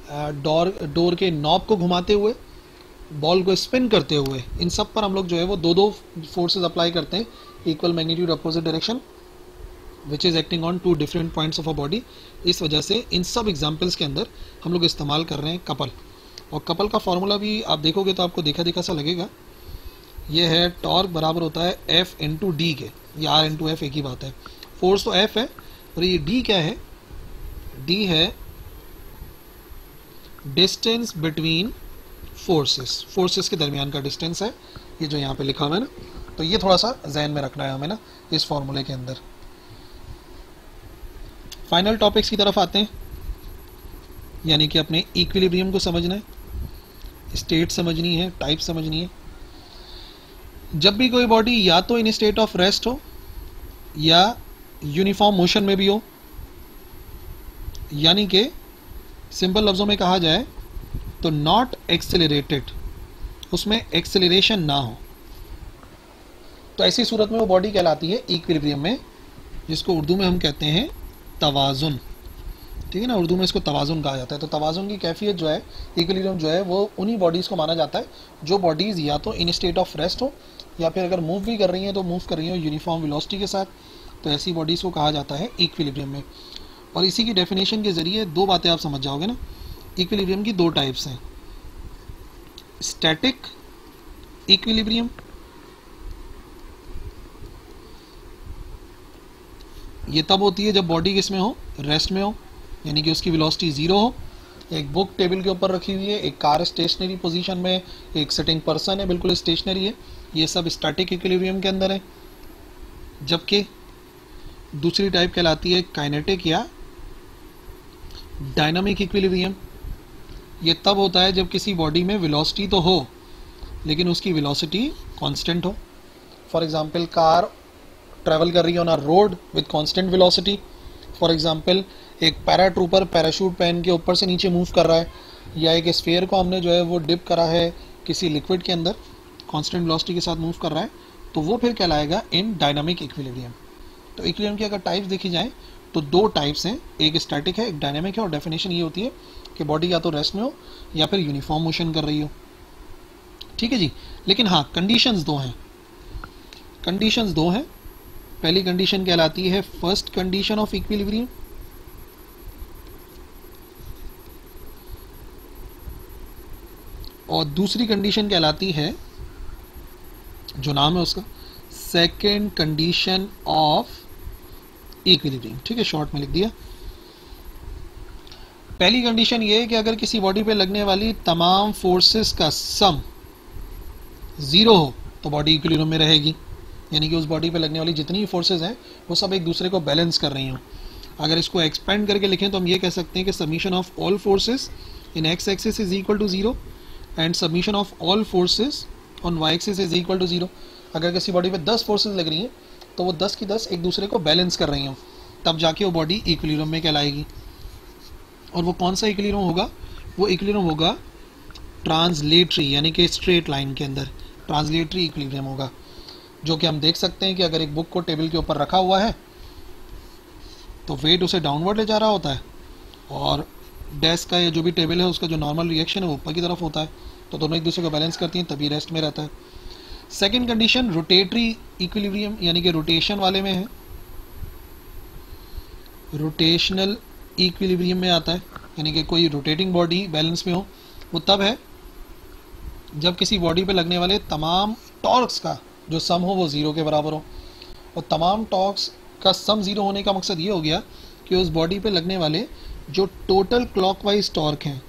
डोर के नॉब को घुमाते हुए, बॉल को स्पिन करते हुए, इन सब पर हम लोग जो है वो दो दो फोर्सेस अप्लाई करते हैं, equal magnitude opposite direction, which is acting on two different points of a body. इस वजह से इन सब एग्जाम्पल्स के अंदर हम लोग इस्तेमाल कर रहे हैं कपल। और कपल का फॉर्मूला भी आप देखोगे तो आपको देखा देखा सा लगेगा। ये है टॉर्क बराबर होता है एफ इंटू डी के, या आर इंटू एफ एक ही बात है। फोर्स तो एफ है और ये डी क्या है, डी है डिस्टेंस बिटवीन फोर्सेस, फोर्सेस के दरमियान का डिस्टेंस है, ये जो यहाँ पे लिखा हुआ है ना। तो ये थोड़ा सा जहन में रखना है हमें ना इस फॉर्मूले के अंदर। फाइनल टॉपिक्स की तरफ आते हैं, यानी कि अपने इक्विलिब्रियम को समझना है, स्टेट समझनी है, टाइप समझनी है। जब भी कोई बॉडी या तो इन स्टेट ऑफ रेस्ट हो या यूनिफॉर्म मोशन में भी हो, यानी कि सिंपल लफ्ज़ों में कहा जाए तो नॉट एक्सेलरेटेड, उसमें एक्सेलरेशन ना हो, तो ऐसी सूरत में वो बॉडी कहलाती है इक्विलिब्रियम में, जिसको उर्दू में हम कहते हैं तवाज़ुन। ठीक है ना, उर्दू में इसको तवाज़ुन कहा जाता है। तो तवाज़ुन की कैफियत जो है, इक्विलिब्रियम जो है, वो उन्हीं बॉडीज़ को माना जाता है जो बॉडीज़ या तो इन स्टेट ऑफ रेस्ट हो या फिर अगर मूव भी कर रही हैं तो मूव कर रही हो यूनिफॉर्म वेलोसिटी के साथ, तो ऐसी बॉडीज़ को कहा जाता है इक्विलिब्रियम में। और इसी की डेफिनेशन के ज़रिए दो बातें आप समझ जाओगे ना। इक्विलिब्रियम की दो टाइप्स हैं, स्टैटिक इक्विलिब्रियम, ये तब होती है जब बॉडी किस में हो, रेस्ट में हो, यानी कि उसकी वेलोसिटी ज़ीरो हो। एक बुक टेबल के ऊपर रखी हुई है, एक कार स्टेशनरी पोजीशन में, एक सिटिंग पर्सन है बिल्कुल स्टेशनरी है, ये सब स्टैटिक इक्विलिब्रियम के अंदर है। जबकि दूसरी टाइप कहलाती है काइनेटिक या डायनामिक इक्विलिब्रियम। ये तब होता है जब किसी बॉडी में वेलोसिटी तो हो लेकिन उसकी वेलोसिटी कांस्टेंट हो। फॉर एग्जांपल कार ट्रैवल कर रही है on a road with constant velocity. For example एक पैराट्रूपर पैराशूट पहन के ऊपर से नीचे मूव कर रहा है, या एक स्फीयर को हमने जो है वो डिप करा है किसी लिक्विड के अंदर, कांस्टेंट वेलोसिटी के साथ मूव कर रहा है, तो वो फिर कहलाएगा इन डायनामिक इक्विलिब्रियम। तो इक्विलिब्रियम की अगर टाइप्स देखी जाए तो दो टाइप्स हैं, एक स्टैटिक है एक डायनामिक है, और डेफिनेशन ये होती है कि बॉडी या तो रेस्ट में हो या फिर यूनिफॉर्म मोशन कर रही हो। ठीक है जी। लेकिन हाँ, कंडीशंस दो हैं, कंडीशंस दो हैं। पहली कंडीशन कहलाती है फर्स्ट कंडीशन ऑफ इक्विलिब्रियम, और दूसरी कंडीशन कहलाती है, जो नाम है उसका, सेकेंड कंडीशन ऑफ इक्विलिब्रियम। ठीक है, शॉर्ट में लिख दिया। पहली कंडीशन ये है कि अगर किसी बॉडी पे लगने वाली तमाम फोर्सेस का सम ज़ीरो हो तो बॉडी इक्विलिब्रियम में रहेगी, यानी कि उस बॉडी पे लगने वाली जितनी फोर्सेस हैं वो सब एक दूसरे को बैलेंस कर रही हों। अगर इसको एक्सपेंड करके लिखें तो हम ये कह सकते हैं कि summation of all forces in x axis is equal to zero and summation of all forces on y axis is equal to zero. अगर किसी बॉडी पे 10 फोर्सेस लग रही हैं तो वो 10 की 10 एक दूसरे को बैलेंस कर रही हों, तब जाके वो बॉडी इक्विलिब्रियम में कहलाएगी। और वो कौन सा इक्विलिब्रियम होगा, वो इक्विलिब्रियम होगा ट्रांसलेटरी यानी कि स्ट्रेट लाइन के अंदर ट्रांसलेटरी इक्विलिब्रियम होगा, जो कि हम देख सकते हैं कि अगर एक बुक को टेबल के ऊपर रखा हुआ है तो वेट उसे डाउनवर्ड ले जा रहा होता है और डेस्क का या जो भी टेबल है उसका जो नॉर्मल रिएक्शन है वो ऊपर की तरफ होता है, तो दोनों एक दूसरे को बैलेंस करती हैं, तभी रेस्ट में रहता है। सेकेंड कंडीशन रोटेटरी इक्विलिब्रियम यानी कि रोटेशन वाले में है, रोटेशनल इक्विलिब्रियम में आता है, यानी कि कोई रोटेटिंग बॉडी बैलेंस में हो। वो तब है जब किसी बॉडी पे लगने वाले तमाम टॉर्क्स का जो सम हो वो ज़ीरो के बराबर हो, और तमाम टॉर्क्स का सम ज़ीरो होने का मकसद ये हो गया कि उस बॉडी पे लगने वाले जो टोटल क्लॉकवाइज टॉर्क हैं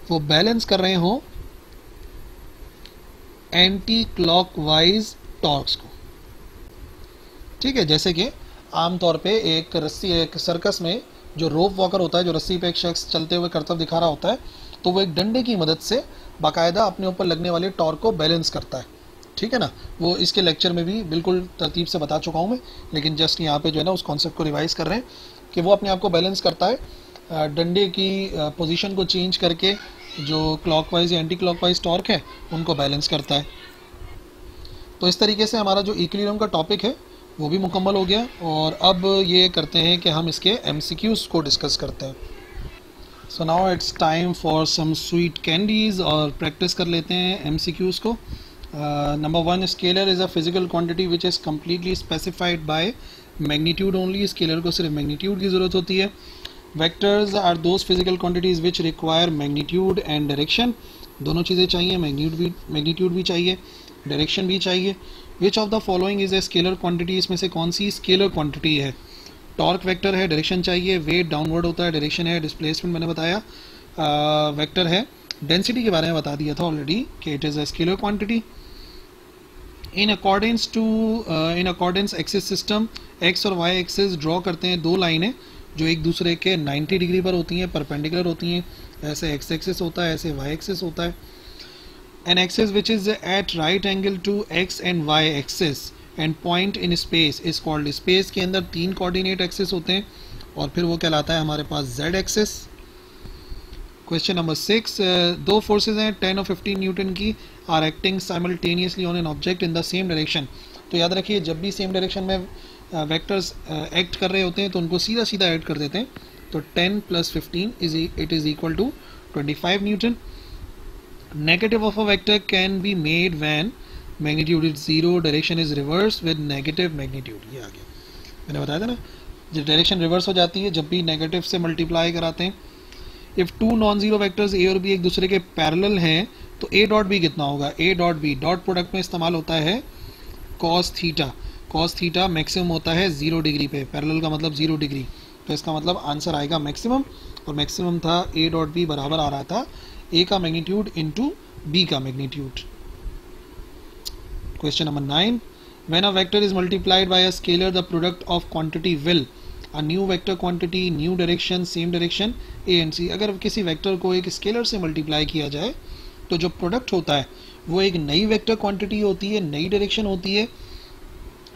वो बैलेंस कर रहे हो एंटी क्लॉकवाइज टॉर्क्स को। ठीक है, जैसे कि आमतौर पे एक सर्कस में जो रोप वॉकर होता है, जो रस्सी पे एक शख्स चलते हुए करतब दिखा रहा होता है, तो वो एक डंडे की मदद से बाकायदा अपने ऊपर लगने वाले टॉर्क को बैलेंस करता है। ठीक है ना, वो इसके लेक्चर में भी बिल्कुल तरतीब से बता चुका हूँ मैं, लेकिन जस्ट यहाँ पे जो है ना उस कॉन्सेप्ट को रिवाइज कर रहे हैं कि वो अपने आप को बैलेंस करता है डंडे की पोजीशन को चेंज करके, जो क्लॉकवाइज या एंटी क्लॉकवाइज टॉर्क है उनको बैलेंस करता है। तो इस तरीके से हमारा जो इक्विलिब्रियम का टॉपिक है वो भी मुकम्मल हो गया, और अब ये करते हैं कि हम इसके MCQs को डिस्कस करते हैं। So now it's time for some sweet candies, और प्रैक्टिस कर लेते हैं MCQs को। Number 1, scalar is a physical quantity which is completely specified by magnitude only. Scalar को सिर्फ मैग्नीट्यूड की ज़रूरत होती है। Vectors are those physical quantities which require magnitude and direction. दोनों चीज़ें चाहिए, मैग्नीट्यूड भी चाहिए, डायरेक्शन भी चाहिए। Which of the following is a scalar quantity, इसमें से कौन सी स्केलर क्वांटिटी है? टॉर्क वेक्टर है, डायरेक्शन चाहिए, वेट डाउनवर्ड होता है, डायरेक्शन है, डिस्प्लेसमेंट मैंने बताया, वेक्टर है, डेंसिटी के बारे में बता दिया था ऑलरेडी कि it is a scalar quantity. In accordance axis system, x और वाई एक्सिस ड्रॉ करते हैं दो लाइनें जो एक दूसरे के 90 डिग्री पर होती हैं, परपेंडिकुलर होती हैं। ऐसे एक्स एक्सिस होता है, ऐसे वाई एक्सिस होता है। An axis which is at right angle to x and y axis and point in space is called, space के अंदर 3 कोऑर्डिनेट एक्सिस होते हैं और फिर वो कहलाता है हमारे पास z एक्सिस। क्वेश्चन नंबर 6, दो फोर्सेज हैं 10 और 15 न्यूटन की, are acting simultaneously on an object in the same direction. तो याद रखिए जब भी सेम डायरेक्शन में वेक्टर्स एक्ट कर रहे होते हैं तो उनको सीधा सीधा ऐड कर देते हैं, तो 10 + 15 is equal to 25 newton. Negative of a vector can be made when magnitude is 0, direction is reversed with negative magnitude। ये आ गया, मैंने बताया था ना, जब डायरेक्शन रिवर्स हो जाती है जब भी नेगेटिव से मल्टीप्लाई कराते हैं। If two non zero vectors ए और बी एक दूसरे के पैरेलल हैं तो ए डॉट बी कितना होगा? A dot B dot product में इस्तेमाल होता है cos theta. Cos theta maximum होता है 0 डिग्री पे, पैरेलल का मतलब 0 डिग्री, तो इसका मतलब आंसर आएगा मैक्सिमम, और मैक्सिमम था ए डॉट बी बराबर आ रहा था ए का मैग्नीट्यूड इंटू बी का magnitude. Question number 9, when a vector is multiplied by a scalar the product of quantity will, a new vector quantity, new direction, same direction, A and C. अगर किसी vector को एक scalar से multiply किया जाए तो जो प्रोडक्ट होता है वो एक नई वेक्टर क्वांटिटी होती है, नई डायरेक्शन होती है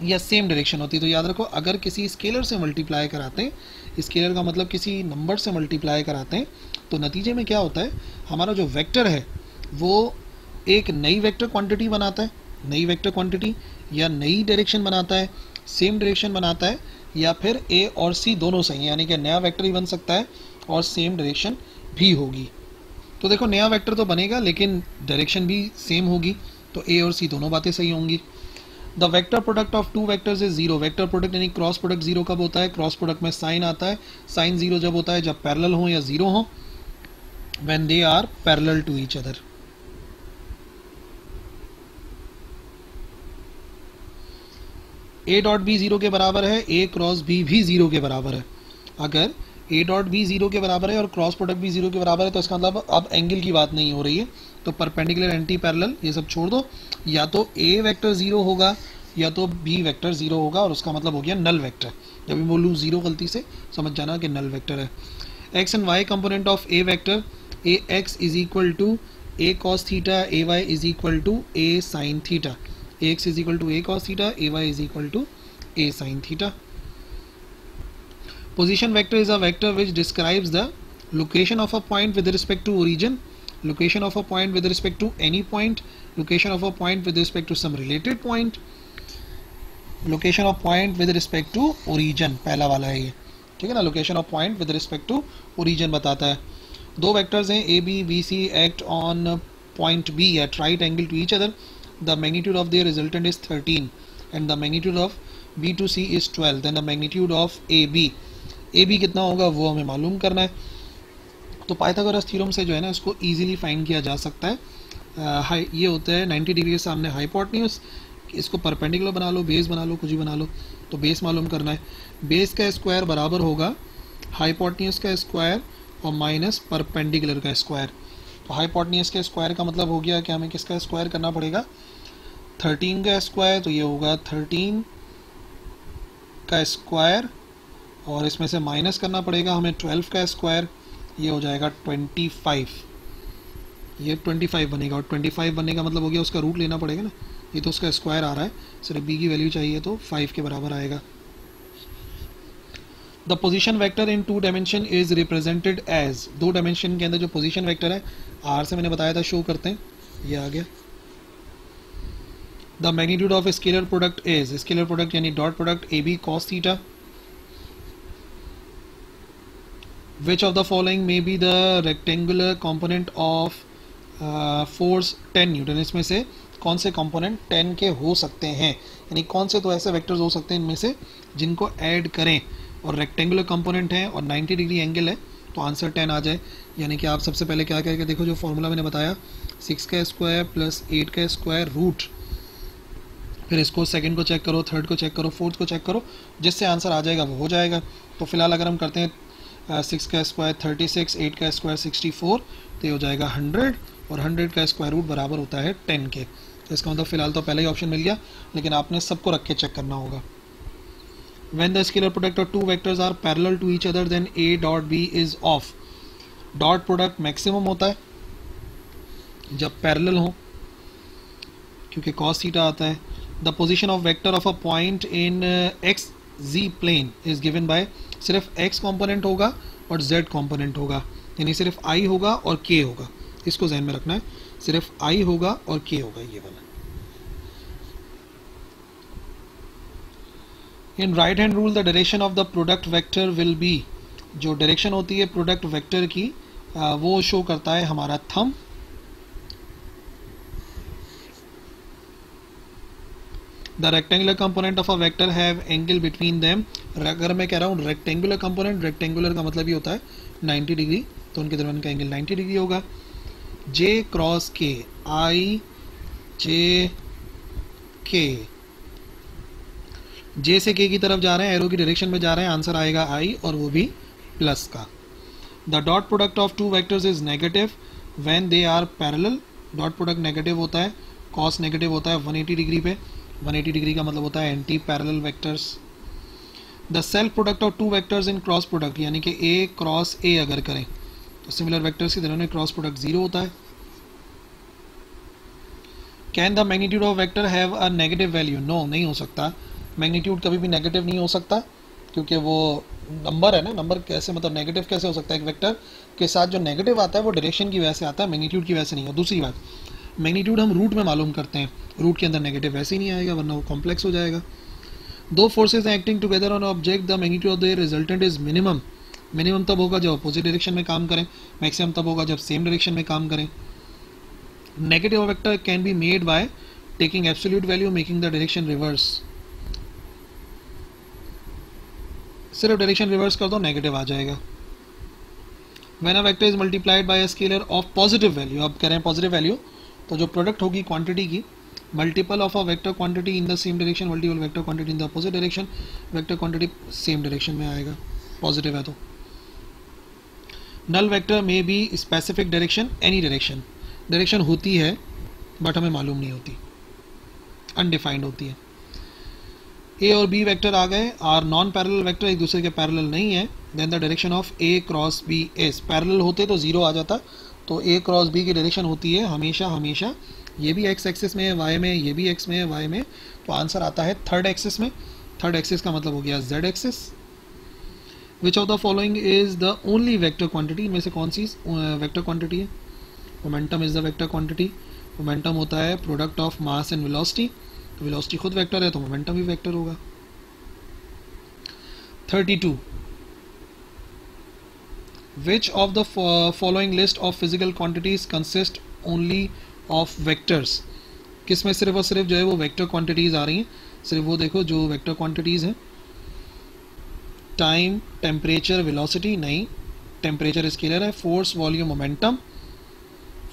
या सेम डायरेक्शन होती है। तो याद रखो अगर किसी स्केलर से मल्टीप्लाई कराते हैं, स्केलर का मतलब किसी नंबर से मल्टीप्लाई कराते हैं, तो नतीजे में क्या होता है, हमारा जो वेक्टर है वो एक नई वेक्टर क्वांटिटी बनाता है, नई वेक्टर क्वांटिटी या नई डायरेक्शन बनाता है, सेम डायरेक्शन बनाता है, या फिर ए और सी दोनों सही हैं, यानी कि नया वेक्टर ही बन सकता है और सेम डायरेक्शन भी होगी। तो देखो नया वेक्टर तो बनेगा लेकिन डायरेक्शन भी सेम होगी, तो ए और सी दोनों बातें सही होंगी। The vector product of two vectors is 0। Vector product यानी क्रॉस प्रोडक्ट 0 कब होता है? क्रॉस प्रोडक्ट में साइन आता है, साइन 0 जब होता है जब पैरेलल हो या 0 हो, when they are parallel to each other। a dot B 0 के बराबर है, a क्रॉस b भी 0 के बराबर है। अगर a डॉट बी 0 के बराबर है और क्रॉस प्रोडक्ट भी 0 के बराबर है तो इसका मतलब अब एंगल की बात नहीं हो रही है, तो परपेंडिकुलर एंटी पैरेलल ये सब छोड़ दो, या तो a वेक्टर 0 होगा या तो b वेक्टर 0 होगा, और उसका मतलब हो गया नल वेक्टर। जब भी बोलूँ 0 गलती से समझ जाना कि नल वेक्टर है। x and y component of a vector, ax is equal to a cos theta, ay is equal to a sin theta, ax is equal to a cos theta, ay is equal to a sin theta। Position vector is a vector which describes the location of a point with respect to origin, location of a point with respect to any point, location of a point with respect to some related point, location of point with respect to origin, पहला वाला है ये, ठीक है ना। Location of point with respect to origin बताता है। दो वेक्टर्स हैं A B, B C act on point B at right angle to each other, the magnitude of their resultant is 13 and the magnitude of B to C is 12, then the magnitude of A B कितना होगा वो हमें मालूम करना है। तो Pythagoras theorem से जो है ना इसको इजीली फाइंड किया जा सकता है। ये होता है 90 डिग्री के सामने हाइपोटेन्यूज, इसको परपेंडिकुलर बना लो, बेस बना लो, कुछ भी बना लो, तो बेस मालूम करना है। बेस का स्क्वायर बराबर होगा हाइपोटेन्यूज का स्क्वायर और माइनस परपेंडिकुलर का स्क्वायर। तो हाइपोटेन्यूज के स्क्वायर का मतलब हो गया कि हमें किसका स्क्वायर करना पड़ेगा, 13 का स्क्वायर, तो ये होगा 13 का स्क्वायर और इसमें से माइनस करना पड़ेगा हमें 12 का स्क्वायर, ये हो जाएगा 25, ये 25 बनेगा और 25 बनने का मतलब हो गया उसका रूट लेना पड़ेगा ना, ये तो उसका स्क्वायर आ रहा है, सिर्फ बी की वैल्यू चाहिए तो 5 के बराबर आएगा। The position vector in 2 dimension is represented as, 2 dimension के अंदर जो पोजीशन वेक्टर है आर से मैंने बताया था शो करते हैं, ये आ गया। The magnitude of scalar product is, scalar product यानी dot product A B cos theta, which of the following may be the rectangular component of force 10 Newton, इसमें से कौन से कंपोनेंट 10 के हो सकते हैं, यानी कौन से तो ऐसे वेक्टर्स हो सकते हैं इनमें से जिनको ऐड करें और रेक्टेंगुलर कंपोनेंट है और 90 डिग्री एंगल है तो आंसर 10 आ जाए। यानी कि आप सबसे पहले क्या करके देखो, जो फॉर्मूला मैंने बताया 6 का स्क्वायर प्लस 8 का स्क्वायर रूट, फिर इसको सेकंड को चेक करो, थर्ड को चेक करो, फोर्थ को चेक करो, जिससे आंसर आ जाएगा वो हो जाएगा। तो फिलहाल अगर हम करते हैं 6 का स्क्वायर 36, 8 का स्क्वायर 64, तो ये हो जाएगा 100 और 100 का स्क्वायर रूट बराबर होता है 10 के। तो इसका मतलब फिलहाल तो पहला ही ऑप्शन मिल गया, लेकिन आपने सबको रख के चेक करना होगा। When the scalar product of two vectors are parallel to each other, then A dot B is off. Dot product maximum होता है जब पैरेलल हो, क्योंकि cos थीटा आता है। The position of vector of a point in x z plane is given by, सिर्फ x component होगा और z कंपोनेंट होगा, यानी सिर्फ i होगा और k होगा, इसको ध्यान में रखना है, सिर्फ i होगा और k होगा, ये वाला। In right hand rule the direction of the product vector will be, जो डायरेक्शन होती है प्रोडक्ट वेक्टर की वो शो करता है हमारा thumb. The rectangular component of a vector have angle between them, अगर मैं कह रहा हूँ रेक्टेंगुलर कंपोनेंट, रेक्टेंगुलर का मतलब ये होता है 90 डिग्री, तो उनके दरमियान का एंगल 90 डिग्री होगा। जे क्रॉस के, आई जे के, जे से के की तरफ जा रहे हैं, एरो की डायरेक्शन में जा रहे हैं, आंसर आएगा आई और वो भी प्लस का। The dot product of two vectors is negative when they are parallel, dot product negative होता है, कॉस नेगेटिव होता है 180 डिग्री पे, 180 डिग्री का मतलब होता है anti parallel vectors. The self product of two vectors in cross product, यानी कि ए क्रॉस ए अगर करें तो सिमिलर वेक्टर्स की दोनों क्रॉस प्रोडक्ट 0 होता है। Can the magnitude of vector have a negative value, no नहीं हो सकता, मैग्नीट्यूड कभी भी नेगेटिव नहीं हो सकता, क्योंकि वो नंबर है ना, नंबर कैसे मतलब नेगेटिव कैसे हो सकता है, एक वेक्टर के साथ जो नेगेटिव आता है वो डायरेक्शन की वजह से आता है, मैग्नीट्यूड की वजह से नहीं है। दूसरी बात, मैग्नीट्यूड हम रूट में मालूम करते हैं, रूट के अंदर नेगेटिव वैसे ही नहीं आएगा वरना वो कॉम्प्लेक्स हो जाएगा। दो forces acting together on object, the magnitude of the resultant is minimum, minimum तब होगा जब अपोजिट डायरेक्शन में काम करें, मैक्सिमम तब होगा जब सेम डायरेक्शन में काम करें। Negative vector can be made by taking absolute value making the direction reverse, सिर्फ डायरेक्शन रिवर्स कर दो नेगेटिव आ जाएगा। When a vector is multiplied by a scalar of positive value, अब कह रहे हैं पॉजिटिव वैल्यू, तो जो प्रोडक्ट होगी क्वांटिटी की, multiple of a vector quantity in the same direction, multiple vector quantity in the opposite direction, vector quantity same direction में आएगा, पॉजिटिव है तो। नल वेक्टर में be specific direction, any direction, direction होती है but हमें मालूम नहीं होती, अनडिफाइंड होती है। ए और बी वेक्टर आ गए, आर नॉन पैरेलल वेक्टर, एक दूसरे के पैरेलल नहीं है, then the direction of A cross B is, parallel होते तो 0 आ जाता, तो ए क्रॉस बी की डायरेक्शन होती है हमेशा हमेशा, ये भी एक्स एक्सिस में है, वाई में, ये भी एक्स में है, वाई में, तो आंसर आता है थर्ड एक्सिस में, थर्ड एक्सिस का मतलब हो गया Z axis. Which of the following is the only vector quantity, इनमें से कौन सी वेक्टर क्वांटिटी है? Momentum is the vector quantity. Momentum होता है product of mass and velocity, तो वेलोसिटी खुद वेक्टर है तो मोमेंटम भी वेक्टर होगा। 32 विच of the following list of physical quantities consist only of vectors, किस में सिर्फ और सिर्फ जो है वो वेक्टर क्वांटिटीज आ रही हैं, सिर्फ वो देखो जो वेक्टर क्वांटिटीज हैं। टाइम, टेम्परेचर, वेलोसिटी नहीं, टेम्परेचर स्केलर है। Force, volume, momentum,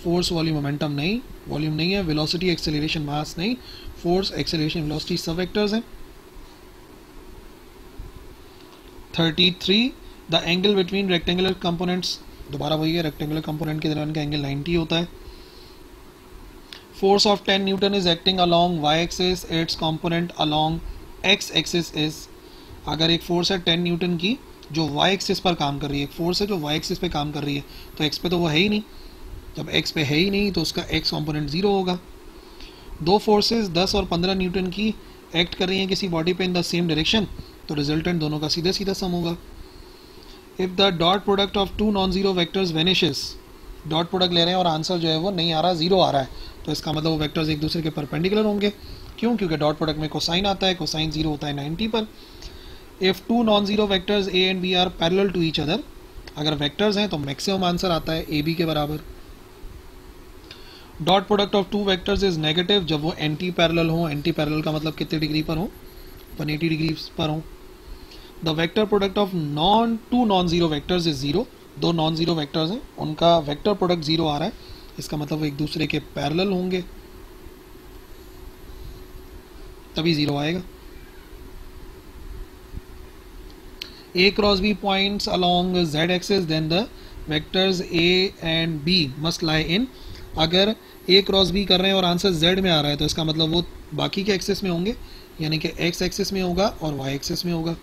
force, volume, momentum नहीं, वॉल्यूम नहीं है। वेलोसिटी, एक्सेलरेशन, मास नहीं, फोर्स, एक्सेलरेशन, वेलोसिटी सब वेक्टर्स हैं। 33 the angle between rectangular components, दोबारा वही है, रेक्टेंगुलर कंपोनेंट के दरमियान का एंगल 90 होता है। Force of 10 newton is acting along y axis, its component along x axis is, अगर एक फोर्स है 10 न्यूटन की जो वाई एक्सिस पर काम कर रही है, एक फोर्स है जो वाई एक्सिस पे काम कर रही है, तो एक्स पे तो वो है ही नहीं, जब एक्स पे है ही नहीं तो उसका एक्स कंपोनेंट 0 होगा। दो फोर्सेस 10 और 15 न्यूटन की एक्ट कर रही हैं किसी बॉडी पे इन द सेम डायरेक्शन, तो रिजल्टेंट दोनों का सीधा सीधा सम होगा। If the dot product of two non zero vectors vanishes, dot product ले रहे हैं और आंसर जो है वो नहीं आ रहा, 0 आ रहा है, तो इसका मतलब वो वेक्टर्स एक दूसरे के परपेंडिकुलर होंगे। क्यों? क्योंकि डॉट प्रोडक्ट में कोसाइन आता है, कोसाइन 0 होता है 90 पर। If two non zero vectors A and B are parallel to each other, अगर वेक्टर्स हैं तो मैक्सिमम आंसर आता है ए बी के बराबर। Dot product of two vectors is negative जब वो एंटी पैरेलल हो, एंटी पैरेलल का मतलब कितने डिग्री पर हो, 180 डिग्री पर हो। The vector product of two non zero vectors is 0, दो नॉन जीरो वेक्टर्स हैं उनका वेक्टर प्रोडक्ट 0 आ रहा है, इसका मतलब वो एक दूसरे के पैरेलल होंगे तभी 0 आएगा। A cross B points along z axis, then the vectors A and B must lie in, अगर A क्रॉस B कर रहे हैं और आंसर Z में आ रहा है तो इसका मतलब वो बाकी के एक्सिस में होंगे, यानी कि X एक्सिस में होगा और Y एक्सिस में होगा।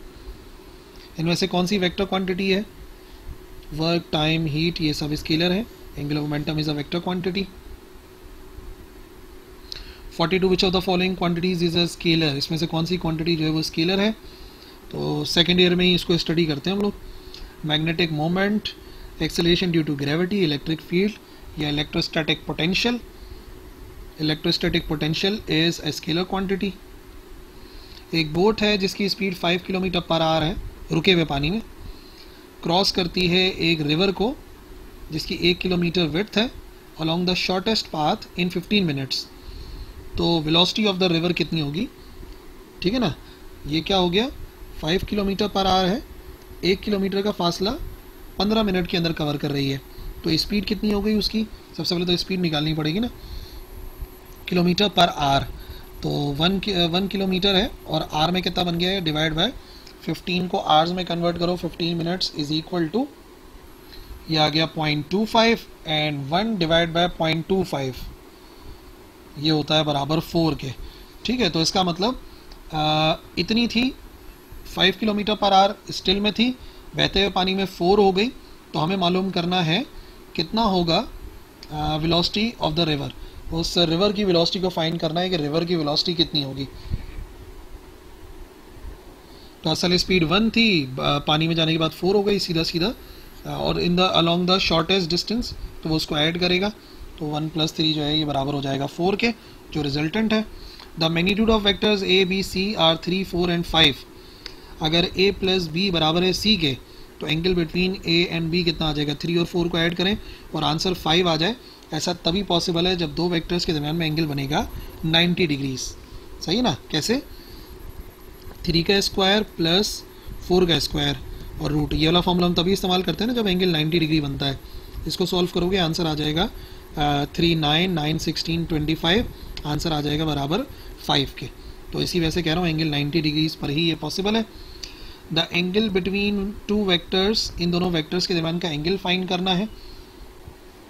इनमें से कौन सी वेक्टर क्वांटिटी है? वर्क, टाइम, हीट, ये सब स्केलर है। Angular momentum is a vector quantity. 42 which of the following quantities is a scalar, इसमें से कौन सी क्वांटिटी जो है वो स्केलर है? तो सेकेंड ईयर में ही इसको स्टडी करते हैं हम लोग। Magnetic moment, acceleration due to gravity, electric field या electrostatic potential. Electrostatic potential is a scalar quantity. एक बोट है जिसकी स्पीड 5 किलोमीटर पर आवर है, रुके हुए पानी में, क्रॉस करती है एक रिवर को जिसकी 1 किलोमीटर विड्थ है along the shortest path in 15 minutes, तो वेलोसिटी ऑफ द रिवर कितनी होगी? ठीक है ना, ये क्या हो गया, 5 किलोमीटर पर आवर है, 1 किलोमीटर का फासला 15 मिनट के अंदर कवर कर रही है, तो स्पीड कितनी हो गई उसकी? सबसे पहले तो स्पीड निकालनी पड़ेगी ना, किलोमीटर पर आवर, तो 1 किलोमीटर है और आर में कितना बन गया है, डिवाइड बाय 15 को आवर्स में कन्वर्ट करो, 15 मिनट्स इज इक्वल टू, ये आ गया 0.25 एंड 1 डिवाइड बाय 0.25 ये होता है बराबर 4 के। ठीक है, तो इसका मतलब इतनी थी, 5 किलोमीटर पर आवर स्टिल में थी, बहते हुए पानी में 4 हो गई, तो हमें मालूम करना है कितना होगा वेलोसिटी ऑफ द रिवर, उस रिवर की वेलोसिटी को फाइंड करना है कि रिवर की वेलोसिटी कितनी होगी। तो असल स्पीड 1 थी, पानी में जाने के बाद 4 हो गई सीधा सीधा, और in the along the shortest distance, तो वो उसको ऐड करेगा, तो 1 + 3 जो है ये बराबर हो जाएगा 4 के, जो रिजल्टेंट है। The magnitude of vectors A B C are 3, 4 and 5, अगर a + b बराबर है c के, तो angle between a and b कितना आ जाएगा, 3 और 4 को ऐड करें और आंसर 5 आ जाए। ऐसा तभी पॉसिबल है जब दो वेक्टर्स के दरमियान में एंगल बनेगा 90 डिग्रीज। सही ना, कैसे? 3 का स्क्वायर प्लस 4 का स्क्वायर और रूट, ये वाला फॉर्मूला हम तभी इस्तेमाल करते हैं ना जब एंगल 90 डिग्री बनता है। इसको सॉल्व करोगे आंसर आ जाएगा 3, 9, 9, 16, 25, आंसर आ जाएगा बराबर 5 के। तो इसी वजह से कह रहा हूँ एंगल 90 डिग्रीज पर ही ये पॉसिबल है। The angle between two vectors, इन दोनों वेक्टर्स के दरमियान का एंगल फाइंड करना है।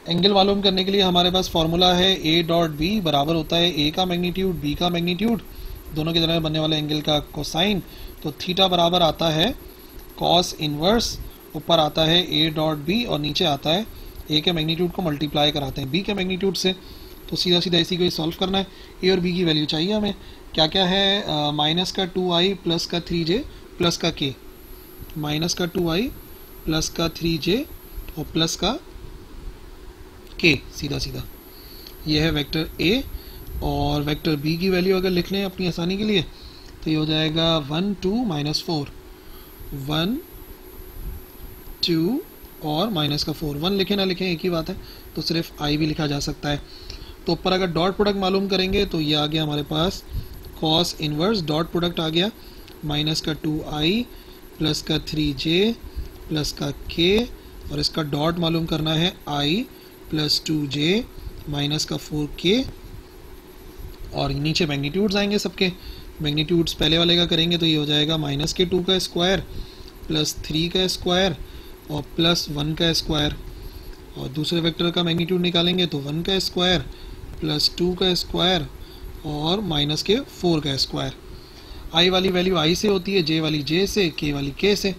एंगल मालूम करने के लिए हमारे पास फॉर्मूला है a.b बराबर होता है a का मैग्नीट्यूड b का मैग्नीट्यूड, दोनों के दरमियान बनने वाले एंगल का कोसाइन, तो थीटा बराबर आता है कॉस इनवर्स, ऊपर आता है a.b और नीचे आता है a के मैग्नीट्यूड को मल्टीप्लाई कराते हैं b के मैग्नीट्यूड से, तो सीधा सीधा इसी को ही सॉल्व करना है। a और b की वैल्यू चाहिए हमें, क्या क्या है, माइनस का 2i प्लस का 3j प्लस का k, माइनस का 2i प्लस का 3j और प्लस का k, सीधा सीधा ये है वेक्टर a। और वेक्टर b की वैल्यू अगर लिख लें अपनी आसानी के लिए तो ये हो जाएगा 1 2 माइनस 4, 1 2 और माइनस का 4। 1 लिखें ना लिखें एक ही बात है, तो सिर्फ i भी लिखा जा सकता है। तो ऊपर अगर डॉट प्रोडक्ट मालूम करेंगे तो ये आ गया हमारे पास कॉस इनवर्स डॉट प्रोडक्ट आ गया, माइनस का 2i प्लस का 3j प्लस का k, और इसका डॉट मालूम करना है i प्लस 2j माइनस का 4k। और नीचे मैग्नीट्यूड्स आएंगे सबके। मैग्नीट्यूड्स पहले वाले का करेंगे तो ये हो जाएगा माइनस के 2 का स्क्वायर प्लस 3 का स्क्वायर और प्लस 1 का स्क्वायर। और दूसरे वेक्टर का मैग्नीट्यूड निकालेंगे तो 1 का स्क्वायर प्लस 2 का स्क्वायर और माइनस के 4 का स्क्वायर। आई वाली वैल्यू आई से होती है, जे वाली जे से, के वाली के से।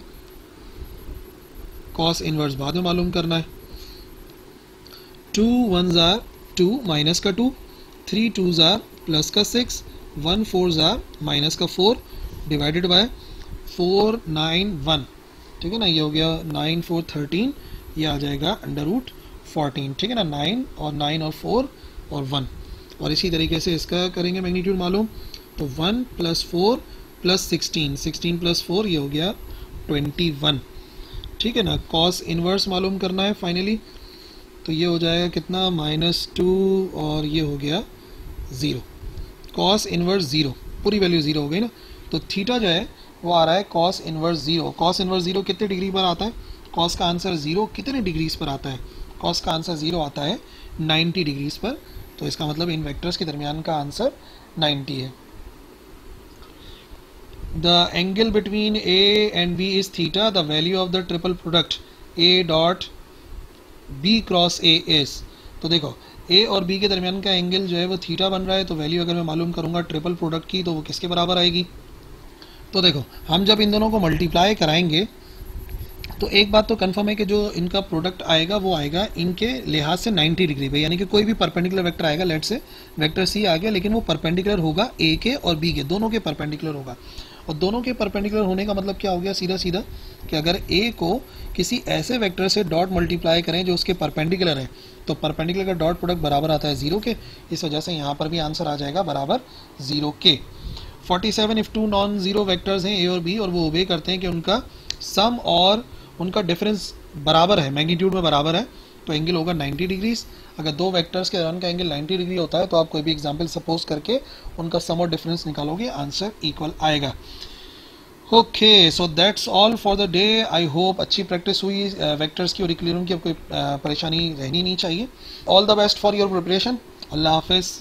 कॉस इनवर्स बाद में मालूम करना है। 2 1s आर 2 माइनस का 2, 3 2s आर प्लस का 6, 1 4s आर माइनस का 4 डिवाइडेड बाय 4 9 1। ठीक है ना, ये हो गया 9 4 13, ये आ जाएगा अंडर रूट 14। ठीक है ना, 9 और 9 और 4 और 1। और इसी तरीके से इसका करेंगे मैग्नीट्यूड मालूम तो 1 प्लस 4 प्लस 16, 16 प्लस 4 ये हो गया 21। ठीक है ना, कॉस इनवर्स मालूम करना है फाइनली, तो ये हो जाएगा कितना -2 और ये हो गया 0। कॉस इनवर्स 0, पूरी वैल्यू 0 हो गई ना, तो थीटा जो है वो आ रहा है कॉस इनवर्स 0। कॉस इनवर्स 0 कितने डिग्री पर आता है? कॉस का आंसर 0 कितने डिग्रीज पर आता है? कॉस का आंसर 0 आता है 90 डिग्रीज पर। तो इसका मतलब इन वेक्टर्स के दरमियान का आंसर 90 है। The angle between A and B is theta. The value of the triple product A dot B cross A is, तो देखो A और B के दरमियान का एंगल जो है वो थीटा बन रहा है। तो वैल्यू अगर मैं मालूम करूंगा ट्रिपल प्रोडक्ट की तो वो किसके बराबर आएगी? तो देखो हम जब इन दोनों को मल्टीप्लाई कराएंगे तो एक बात तो कंफर्म है कि जो इनका प्रोडक्ट आएगा वो आएगा इनके लिहाज से 90 डिग्री पे, यानी कि कोई भी परपेंडिकुलर वेक्टर आएगा, लेट से वेक्टर सी आ गया, लेकिन वो परपेंडिकुलर होगा ए के और बी के, दोनों के परपेंडिकुलर होगा। और दोनों के परपेंडिकुलर होने का मतलब क्या हो गया? सीधा सीधा कि अगर ए को किसी ऐसे वेक्टर से डॉट मल्टीप्लाई करें जो उसके परपेंडिकुलर है तो परपेंडिकुलर का डॉट प्रोडक्ट बराबर आता है 0 के। इस वजह से यहाँ पर भी आंसर आ जाएगा बराबर 0 के। 47 इफ 2 नॉन जीरो वेक्टर्स हैं ए और बी और वो ओबे करते हैं कि उनका सम और उनका डिफरेंस बराबर है, मैग्नीट्यूड में बराबर है, तो एंगल होगा 90 डिग्रीज। अगर दो वेक्टर्स के दौरान का एंगल 90 डिग्री होता है तो आप कोई भी एग्जांपल सपोज करके उनका सम और डिफरेंस निकालोगे, आंसर इक्वल आएगा। Okay, so that's all for the day. I hope अच्छी प्रैक्टिस हुई वेक्टर्स की और इक्विलिब्रियम की, अब कोई परेशानी रहनी नहीं चाहिए। All the best for your preparation. अल्लाह हाफिज़।